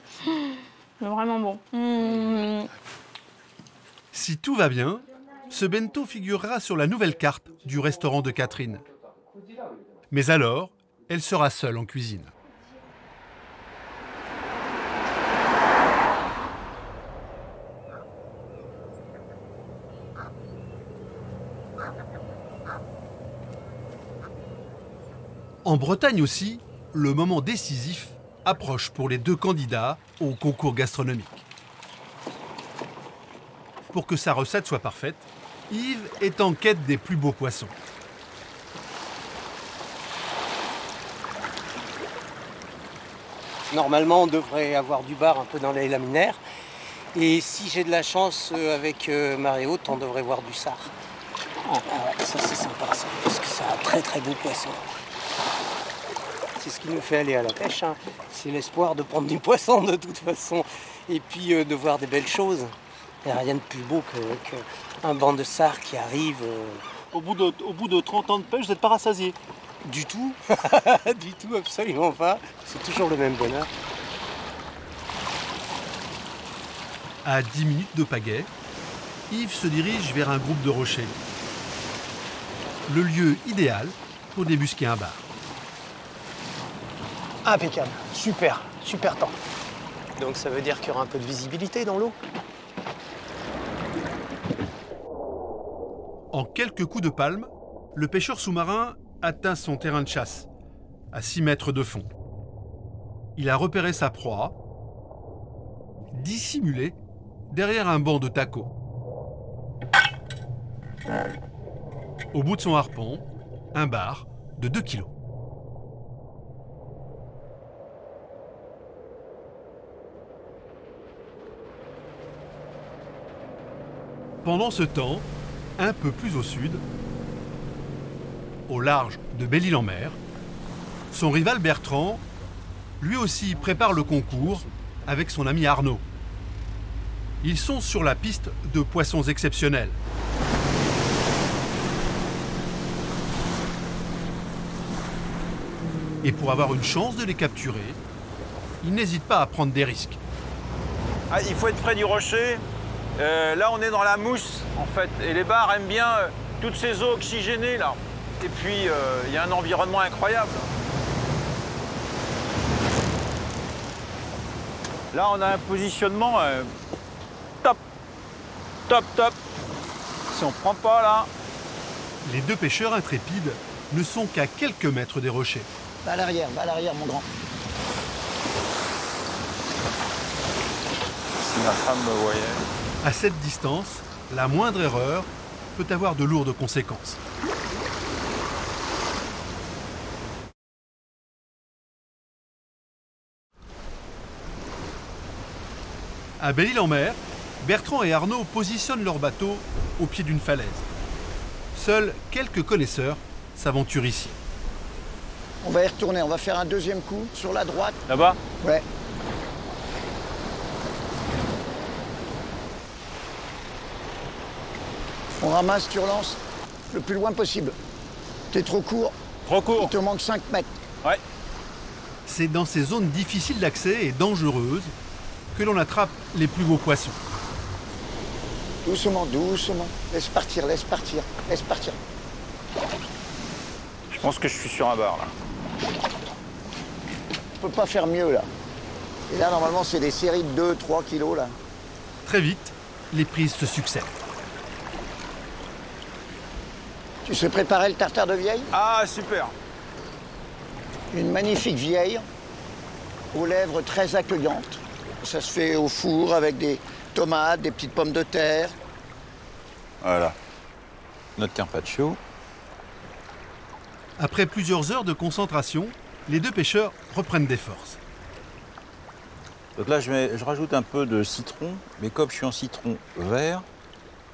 C'est vraiment bon. Si tout va bien, ce bento figurera sur la nouvelle carte du restaurant de Catherine. Mais alors, elle sera seule en cuisine. En Bretagne aussi, le moment décisif approche pour les 2 candidats au concours gastronomique. Pour que sa recette soit parfaite, Yves est en quête des plus beaux poissons. Normalement, on devrait avoir du bar un peu dans les laminaires. Et si j'ai de la chance avec marée haute, on devrait voir du sard. Ah ouais, ça c'est sympa ça, parce que c'est un très très beau poisson. C'est ce qui nous fait aller à la pêche, hein. C'est l'espoir de prendre du poisson de toute façon. Et puis de voir des belles choses. Il n'y a rien de plus beau qu'un banc de sard qui arrive. Au bout de 30 ans de pêche, vous n'êtes pas rassasié? Du tout, du tout, absolument pas. C'est toujours le même bonheur. À 10 minutes de pagaie, Yves se dirige vers un groupe de rochers. Le lieu idéal pour débusquer un bar. Impeccable, super temps. Donc ça veut dire qu'il y aura un peu de visibilité dans l'eau. En quelques coups de palme, le pêcheur sous-marin atteint son terrain de chasse, à 6 mètres de fond. Il a repéré sa proie, dissimulée derrière un banc de tacos. Au bout de son harpon, un bar de 2 kilos. Pendant ce temps, un peu plus au sud, au large de Belle-Île-en-Mer, son rival Bertrand, lui aussi prépare le concours avec son ami Arnaud. Ils sont sur la piste de poissons exceptionnels. Et pour avoir une chance de les capturer, ils n'hésitent pas à prendre des risques. Ah, il faut être près du rocher. Là, on est dans la mousse, en fait. Et les bars aiment bien toutes ces eaux oxygénées, là. Et puis, il y a un environnement incroyable. Là, on a un positionnement top, top, top. Si on ne prend pas, là... Les deux pêcheurs intrépides ne sont qu'à quelques mètres des rochers. Va à l'arrière, mon grand. Si ma femme me voyait... À cette distance, la moindre erreur peut avoir de lourdes conséquences. À Belle-Île-en-Mer, Bertrand et Arnaud positionnent leur bateau au pied d'une falaise. Seuls quelques connaisseurs s'aventurent ici. On va y retourner, on va faire un deuxième coup sur la droite. Là-bas? Ouais. On ramasse, tu relances le plus loin possible. T'es trop court. Trop court. Il te manque 5 mètres. Ouais. C'est dans ces zones difficiles d'accès et dangereuses que l'on attrape les plus beaux poissons. Doucement, doucement. Laisse partir, laisse partir, laisse partir. Je pense que je suis sur un bar, là. On peut pas faire mieux, là. Et là, normalement, c'est des séries de 2-3 kilos, là. Très vite, les prises se succèdent. Tu sais préparer le tartare de vieille? Ah, super. Une magnifique vieille, aux lèvres très accueillantes. Ça se fait au four avec des tomates, des petites pommes de terre. Voilà. Notre carpaccio. Après plusieurs heures de concentration, les deux pêcheurs reprennent des forces. Donc là, je rajoute un peu de citron, mais comme je suis en citron vert,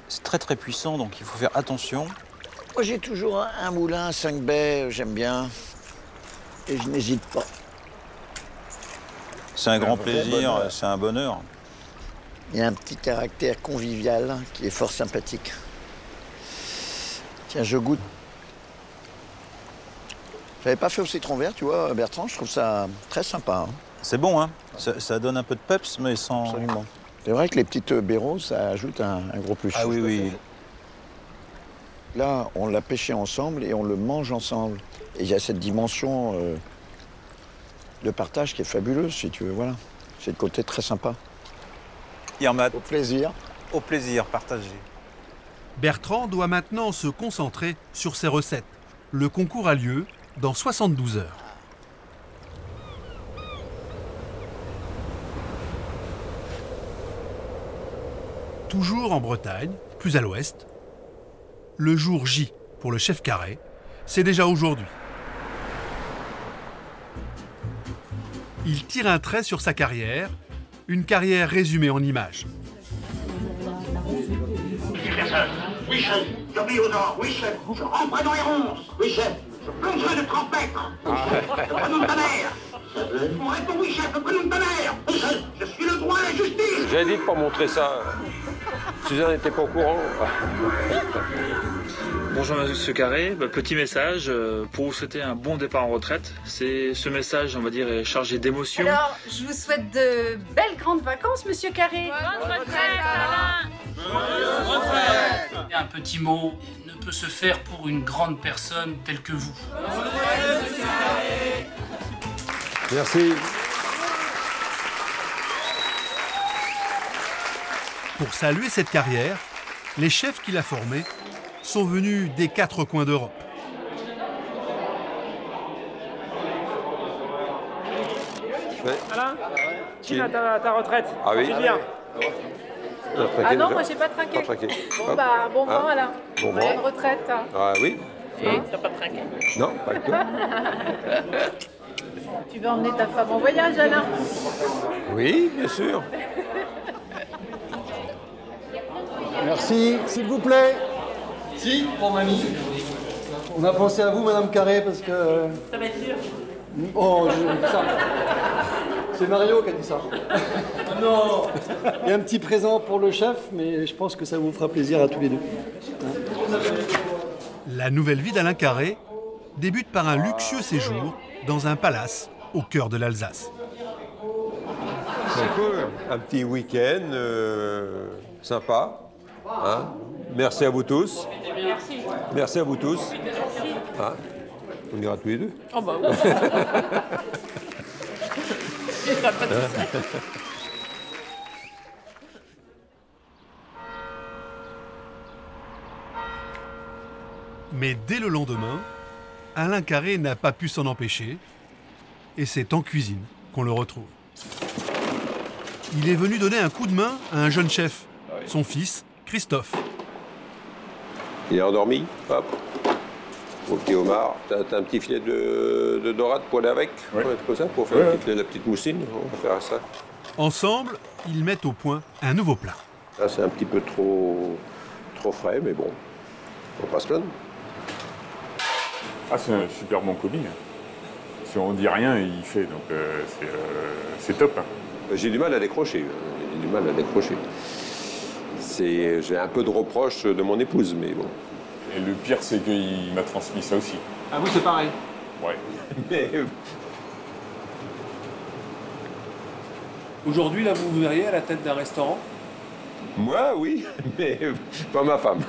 c'est très très puissant, donc il faut faire attention. Moi, j'ai toujours un moulin, 5 baies, j'aime bien. Et je n'hésite pas. C'est un grand plaisir, c'est un bonheur. Il y a un petit caractère convivial qui est fort sympathique. Tiens, je goûte. J'avais pas fait au citron vert, tu vois, Bertrand, je trouve ça très sympa. Hein. C'est bon, hein. Ça donne un peu de peps, mais sans... Absolument. C'est vrai que les petites baies, ça ajoute un gros plus. Ah oui, oui. Là, on l'a pêché ensemble et on le mange ensemble. Et il y a cette dimension de partage qui est fabuleuse, si tu veux, voilà. C'est le côté très sympa. Yermat. Au plaisir. Au plaisir, partagé. Bertrand doit maintenant se concentrer sur ses recettes. Le concours a lieu dans 72 heures. Toujours en Bretagne, plus à l'ouest, le jour J pour le chef Carré, c'est déjà aujourd'hui. Il tire un trait sur sa carrière, une carrière résumée en images. Oui, chef. Je vis aux ordres. Oui, chef. Je ramperai dans les ronces. Oui, chef. Je plongerai de 30 mètres. Oui, chef. Le prénom de ta mère. On répond oui, chef. Le prénom de ta mère. Oui, chef. Je suis le droit et la justice. J'ai dit de pas montrer ça. Suzanne n'était pas au courant. Bonjour Monsieur Carré, petit message pour vous souhaiter un bon départ en retraite. Ce message, on va dire, est chargé d'émotions. Alors, je vous souhaite de belles grandes vacances, Monsieur Carré. Bonne retraite, Alain. Bonne retraite. Un petit mot ne peut se faire pour une grande personne telle que vous. Merci. Pour saluer cette carrière, les chefs qu'il a formés sont venus des 4 coins d'Europe. Ouais. Alain, tu as ta retraite. Ah oui. C'est bien. Ah non, moi j'ai pas trinqué. Bon bah, bon vent Alain. Bon vent. Bonne retraite. Ah oui. Et t'as pas trinqué? Non, pas du tout. Tu veux emmener ta femme en voyage, Alain? Oui, bien sûr. Merci, s'il vous plaît. Si, pour mamie. On a pensé à vous, Madame Carré, parce que... Ça va être dur. Oh, ça. C'est Mario qui a dit ça. Non. Il y a un petit présent pour le chef, mais je pense que ça vous fera plaisir à tous les deux. La nouvelle vie d'Alain Carré débute par un luxueux séjour dans un palace au cœur de l'Alsace. Un petit week-end sympa. Hein. Merci à vous tous. Merci. Merci à vous tous. Hein. On ira tous les deux. Oh bah oui. Il sera pas tout seul. Mais dès le lendemain, Alain Carré n'a pas pu s'en empêcher et c'est en cuisine qu'on le retrouve. Il est venu donner un coup de main à un jeune chef, son fils, Christophe. Il est endormi, hop. Au petit homard. T'as un petit filet de dorade pour aller avec, comme ça, pour faire la petite moussine. On va faire ça. Ensemble, ils mettent au point un nouveau plat. Là, c'est un petit peu trop frais, mais bon, faut pas se plaindre. Ah, c'est un super bon commis. Si on dit rien, il fait, donc c'est top. J'ai du mal à décrocher. J'ai un peu de reproche de mon épouse, mais bon. Et le pire, c'est qu'il m'a transmis ça aussi. Ah, vous, c'est pareil? Ouais. Mais... Aujourd'hui, là, vous vous verriez à la tête d'un restaurant? Moi, oui, mais pas ma femme.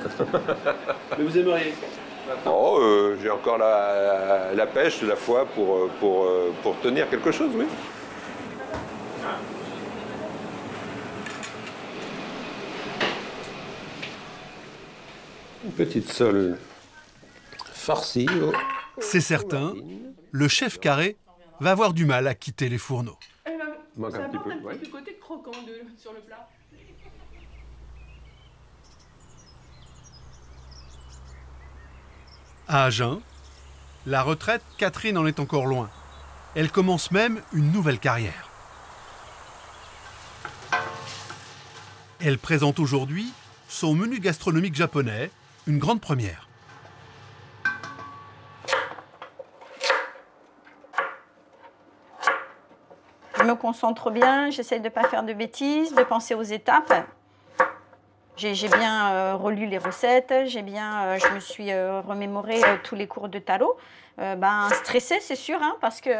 Mais vous aimeriez? Oh, j'ai encore la pêche, la foi pour tenir quelque chose, oui. Une petite sole farcie. Oh. C'est certain, le chef Carré va avoir du mal à quitter les fourneaux. Manque un petit peu, Du côté croquant sur le plat. À Agen, la retraite, Catherine en est encore loin. Elle commence même une nouvelle carrière. Elle présente aujourd'hui son menu gastronomique japonais, une grande première. Je me concentre bien, j'essaie de ne pas faire de bêtises, de penser aux étapes. J'ai bien relu les recettes, je me suis remémoré tous les cours de taro. Stressée, c'est sûr, hein, parce que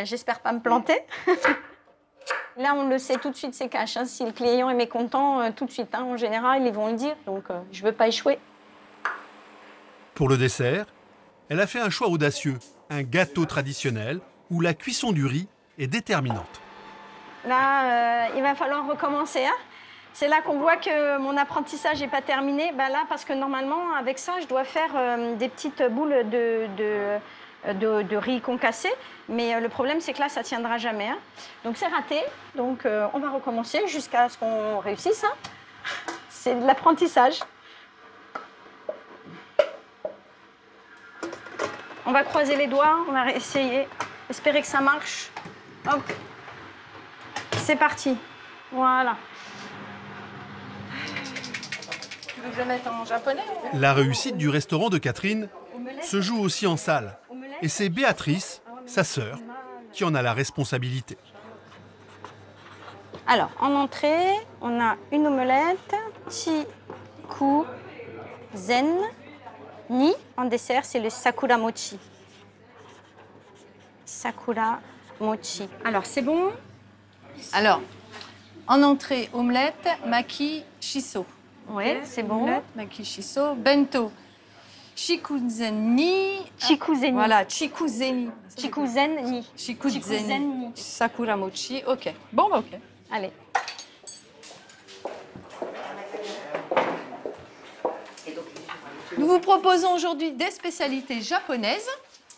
j'espère pas me planter. Là, on le sait tout de suite, c'est cash. Hein. Si le client est mécontent, tout de suite, hein, en général, ils vont le dire. Donc, je ne veux pas échouer. Pour le dessert, elle a fait un choix audacieux, un gâteau traditionnel où la cuisson du riz est déterminante. Là, il va falloir recommencer. Hein. C'est là qu'on voit que mon apprentissage n'est pas terminé. Là, parce que normalement, avec ça, je dois faire des petites boules de riz concassé. Mais le problème, c'est que là, ça ne tiendra jamais. Hein. Donc, c'est raté. Donc, on va recommencer jusqu'à ce qu'on réussisse. Hein. C'est de l'apprentissage. On va croiser les doigts. On va essayer. Espérer que ça marche. Hop. C'est parti. Voilà. Tu veux que je le mette en japonais? La réussite du restaurant de Catherine se joue aussi en salle. Et c'est Béatrice, sa sœur, qui en a la responsabilité. Alors, en entrée, on a une omelette, Chikuzen ni. En dessert, c'est le sakura mochi. Sakura mochi. Alors, c'est bon? Alors, en entrée, omelette, maki, shiso. Oui, c'est bon. Omelette, maki, shiso. Bento, chikuzeni. Chikuzeni. Voilà, chikuzeni. Chikuzeni. Chikuzeni. Sakura mochi, ok. Bon, ok. Allez. Nous vous proposons aujourd'hui des spécialités japonaises.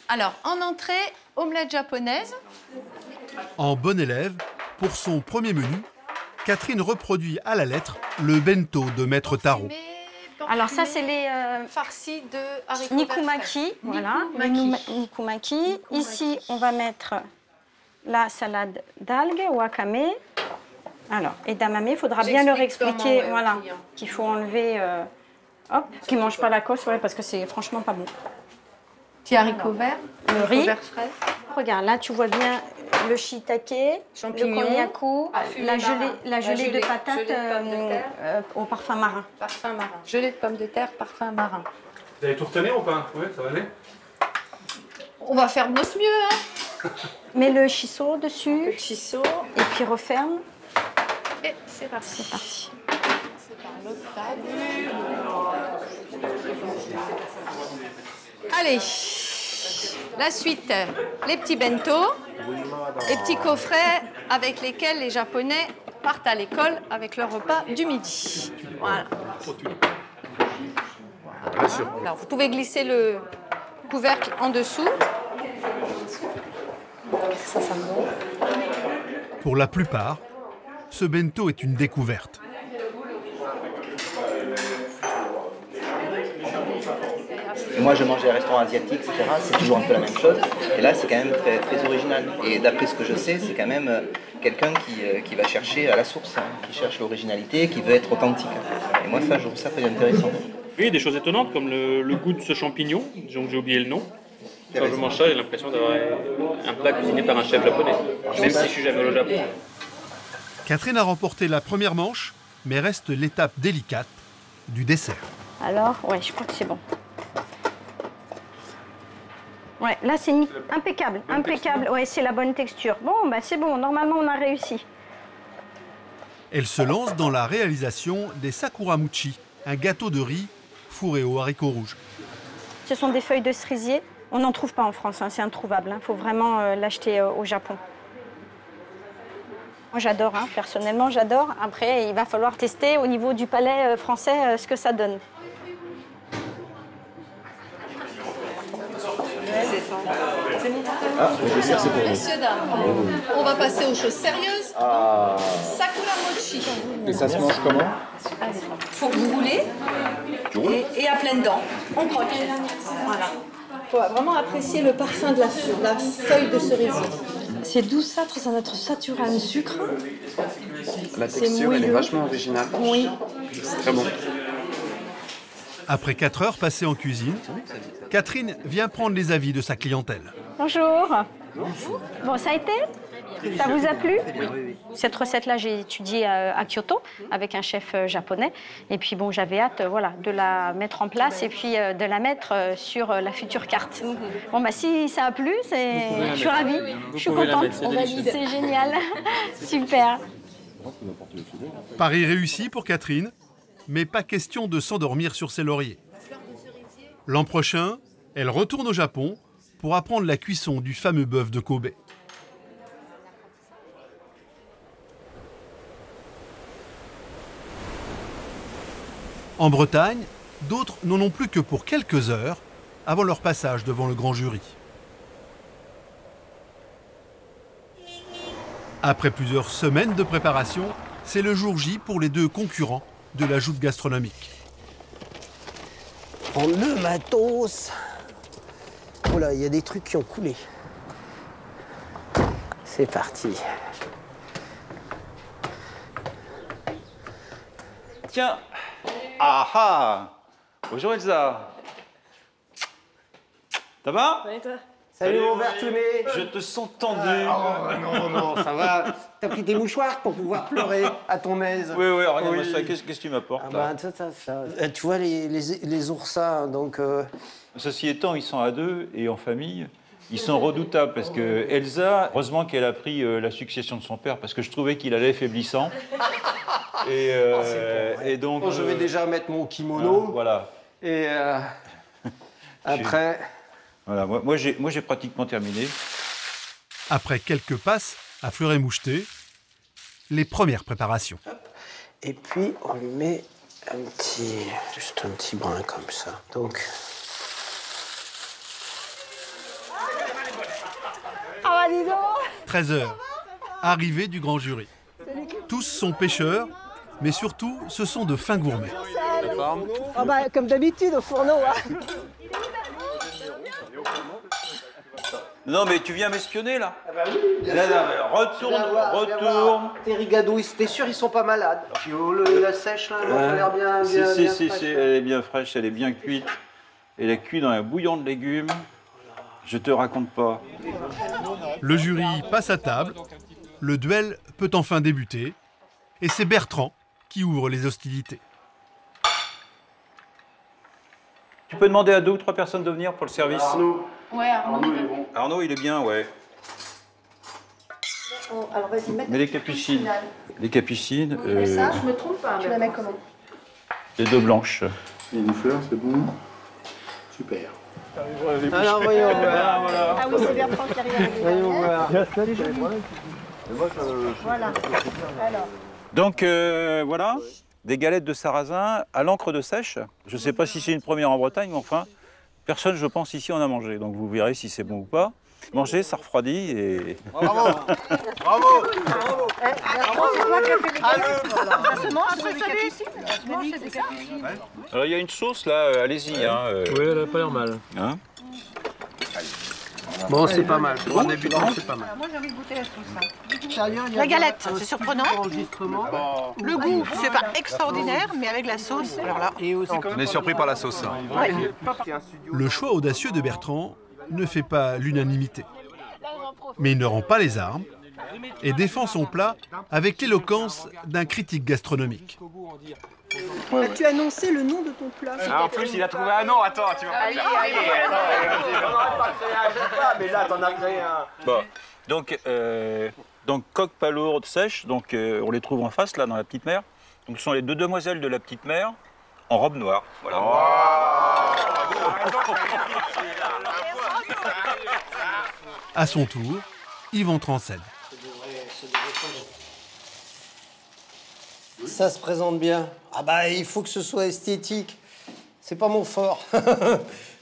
Alors, en entrée, omelette japonaise. En bonne élève, pour son premier menu, Catherine reproduit à la lettre le bento de Maître Taro. Alors ça, c'est les farcis de haricots nikumaki. Voilà, nikumaki. Ici, on va mettre la salade d'algues, wakame. Alors, edamame, il faudra bien leur expliquer voilà, qu'il faut enlever, hop, qu'ils ne mangent pas la cosse, ouais, parce que c'est franchement pas bon. Petit haricot vert, le riz. vert frais. Regarde, là tu vois bien le shiitake, champignons, le konnyaku, la gelée de patates au parfum marin. Parfum marin. Gelée de pommes de terre, parfum marin. Vous avez tout retenu ou pas? Oui, ça va aller. On va faire de notre mieux, hein. Mets le shiso dessus. Le shiso. Et puis referme. Et c'est parti. C'est parti. C'est par l'autre table. Allez, la suite, les petits bento, les petits coffrets avec lesquels les Japonais partent à l'école avec leur repas du midi. Voilà. Alors, vous pouvez glisser le couvercle en dessous. Ça monte. Pour la plupart, ce bento est une découverte. Moi, je mange des restaurants asiatiques, etc. C'est toujours un peu la même chose. Et là, c'est quand même très, très original. Et d'après ce que je sais, c'est quand même quelqu'un qui va chercher à la source, hein, qui cherche l'originalité, qui veut être authentique. Et moi, ça, je trouve ça très intéressant. Oui, des choses étonnantes comme le goût de ce champignon, dont j'ai oublié le nom. Quand je mange ça, j'ai l'impression d'avoir un plat cuisiné par un chef japonais, même si je suis jamais allé au Japon. Catherine a remporté la première manche, mais reste l'étape délicate du dessert. Alors, ouais, je crois que c'est bon. Ouais, là c'est impeccable, impeccable. Ouais, c'est la bonne texture. Bon, bah c'est bon, normalement on a réussi. Elle se lance dans la réalisation des sakuramuchi, un gâteau de riz fourré aux haricots rouges. Ce sont des feuilles de cerisier. On n'en trouve pas en France, hein, c'est introuvable. Il faut vraiment l'acheter au Japon. Moi j'adore, hein, personnellement j'adore. Après, il va falloir tester au niveau du palais français ce que ça donne. Ah, le dessert, c'est pour vous. Messieurs, dames, on va passer aux choses sérieuses. Sakuramochi. Et ça se mange comment? Faut que vous roulez et à pleines dents. On croque. Voilà. Faut vraiment apprécier le parfum de la feuille de cerisier. C'est douceâtre, ça va être saturé en sucre. La texture, elle est vachement originale. Oui. C'est très bon. Après 4 heures passées en cuisine, Catherine vient prendre les avis de sa clientèle. Bonjour. Bon, ça a été? Ça vous a plu? Cette recette-là, j'ai étudié à Kyoto avec un chef japonais. Et puis bon, j'avais hâte voilà, de la mettre en place et puis de la mettre sur la future carte. Bon, bah si ça a plu, je suis ravie, je suis contente. C'est génial. Super. Pari réussi pour Catherine, mais pas question de s'endormir sur ses lauriers. L'an prochain, elle retourne au Japon pour apprendre la cuisson du fameux bœuf de Kobe. En Bretagne, d'autres n'en ont plus que pour quelques heures avant leur passage devant le grand jury. Après plusieurs semaines de préparation, c'est le jour J pour les deux concurrents de la joute gastronomique. Prendre le matos. Oh là, il y a des trucs qui ont coulé. C'est parti. Tiens. Ah ah. Bonjour Elsa. Ça va? Ouais, toi. Salut mon Bertounet. Je te sens tendu. Oh non, ça va. T'as pris tes mouchoirs pour pouvoir pleurer à ton aise. Oui, regarde-moi ça. Qu'est-ce que tu m'apportes? Ça. Tu vois les oursins, donc... Ceci étant, ils sont à deux et en famille. Ils sont redoutables parce que Elsa, heureusement qu'elle a pris la succession de son père parce que je trouvais qu'il allait faiblissant. Et donc... Bon, je vais déjà mettre mon kimono. Voilà. Et après... Voilà, moi j'ai pratiquement terminé. Après quelques passes à fleur et moucheté, les premières préparations. Et puis on lui met juste un petit brin comme ça. Donc... Ah bah dis donc 13 heures, arrivée du grand jury. Tous sont pêcheurs, mais surtout ce sont de fins gourmets. Ah bah comme d'habitude au fourneau. Hein. Non, mais tu viens m'espionner, là? Ah bah oui. Retourne. Tes rigadouilles, t'es sûr ils sont pas malades? Puis la sèche, là, elle a l'air bien fraîche. Elle est bien fraîche, elle est bien cuite. Elle est cuite dans un bouillon de légumes. Je te raconte pas. Le jury passe à table, le duel peut enfin débuter, et c'est Bertrand qui ouvre les hostilités. Tu peux demander à 2 ou 3 personnes de venir pour le service? Ouais, Arnaud, il est bon. Arnaud, il est bien, ouais. Oh, alors vas-y, mets Mais les capucines. Les capucines. Mais ça, je me trompe pas. Tu la mets comment? Les 2 blanches. Il y a une fleur, c'est bon. Super. Alors voyons voir. Ah oui, c'est Bertrand qui arrive avec les Voyons voir. Voilà. Alors. Donc voilà, des galettes de sarrasin à l'encre de sèche. Je ne sais pas si c'est une première en Bretagne, mais enfin, personne, je pense, ici en a mangé. Donc vous verrez si c'est bon ou pas. Manger, ça refroidit et... Bravo. Bravo. Bertrand, c'est toi qui as fait les galettes. Ça se mange, c'est celui. C'est ça. Alors il y a une sauce là, allez-y. Hein, Oui, elle n'a pas l'air mal. Hein? Bon, c'est pas mal. Pour un débutant, c'est pas mal. Moi, j'ai envie de goûter la sauce. La galette, c'est surprenant. Le goût, c'est pas extraordinaire, mais avec la sauce, alors là. On est surpris par la sauce. Le choix audacieux de Bertrand ne fait pas l'unanimité. Mais il ne rend pas les armes et défend son plat avec l'éloquence d'un critique gastronomique. As-tu annoncé le nom de ton plat? En plus, il a trouvé un nom. Attends, tu vas pas faire. On n'aurait pas créé un jeu pas, mais là, t'en as créé un. Bon, donc coque palourde sèche, donc on les trouve en face là dans la petite mer. Donc ce sont les 2 demoiselles de la petite mer en robe noire. Voilà. À son tour, Yves entre en scène. Ça se présente bien. Ah bah il faut que ce soit esthétique. C'est pas mon fort.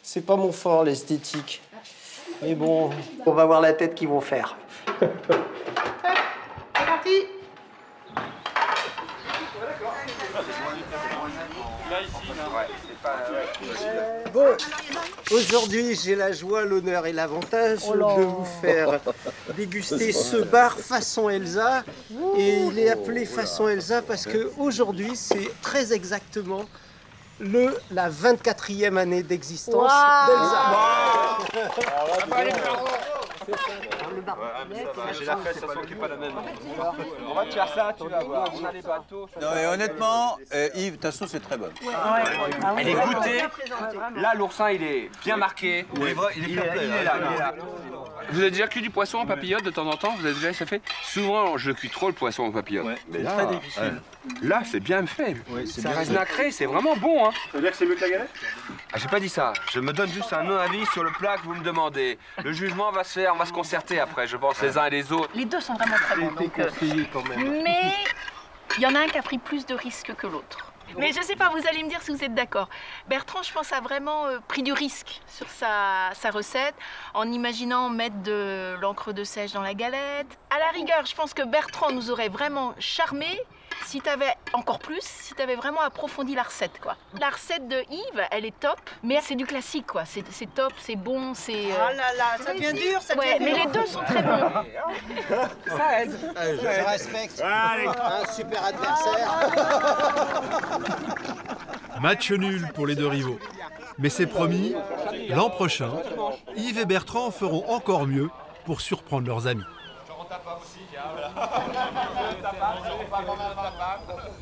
C'est pas mon fort l'esthétique. Mais bon, on va voir la tête qu'ils vont faire. C'est parti. Bon, aujourd'hui j'ai la joie, l'honneur et l'avantage de vous faire déguster ce bar façon Elsa. Et il est appelé façon Elsa parce qu'aujourd'hui c'est très exactement la 24e année d'existence d'Elsa. J'ai la fesse, ça sent qui n'est pas la même. On va te faire ça, tu vas voir. On a les bateaux. Non mais honnêtement, Yves, ta sauce est très bonne. Elle est goûtée. Là, l'oursin, il est bien marqué. Il est là. Vous avez déjà cuit du poisson en papillote de temps en temps? Vous avez déjà ça fait? Souvent, je cuis trop le poisson en papillote. Mais très difficile. Là, c'est bien fait. Ça reste fait. nacré, c'est vraiment bon. Hein. Ça veut dire que c'est mieux que la galette? Ah, j'ai pas dit ça. Je me donne juste un avis sur le plat que vous me demandez. Le jugement va se faire, on va se concerter après, je pense, les uns et les autres. Les deux sont vraiment très bons. Mais il y en a un qui a pris plus de risques que l'autre. Mais je sais pas, vous allez me dire si vous êtes d'accord. Bertrand, je pense, a vraiment pris du risque sur sa recette en imaginant mettre de l'encre de sèche dans la galette. À la rigueur, je pense que Bertrand nous aurait vraiment charmé si tu avais encore plus, si tu avais vraiment approfondi la recette, quoi. La recette de Yves, elle est top, mais c'est du classique, quoi. C'est top, c'est bon, c'est... Oh là là, ça devient dur, ça devient dur. Mais les deux sont très bons. Ça aide. Je respecte. Un super adversaire. Match nul pour les deux rivaux. Mais c'est promis, l'an prochain, Yves et Bertrand feront encore mieux pour surprendre leurs amis. Ta femme aussi, voilà. Ta femme, ta femme.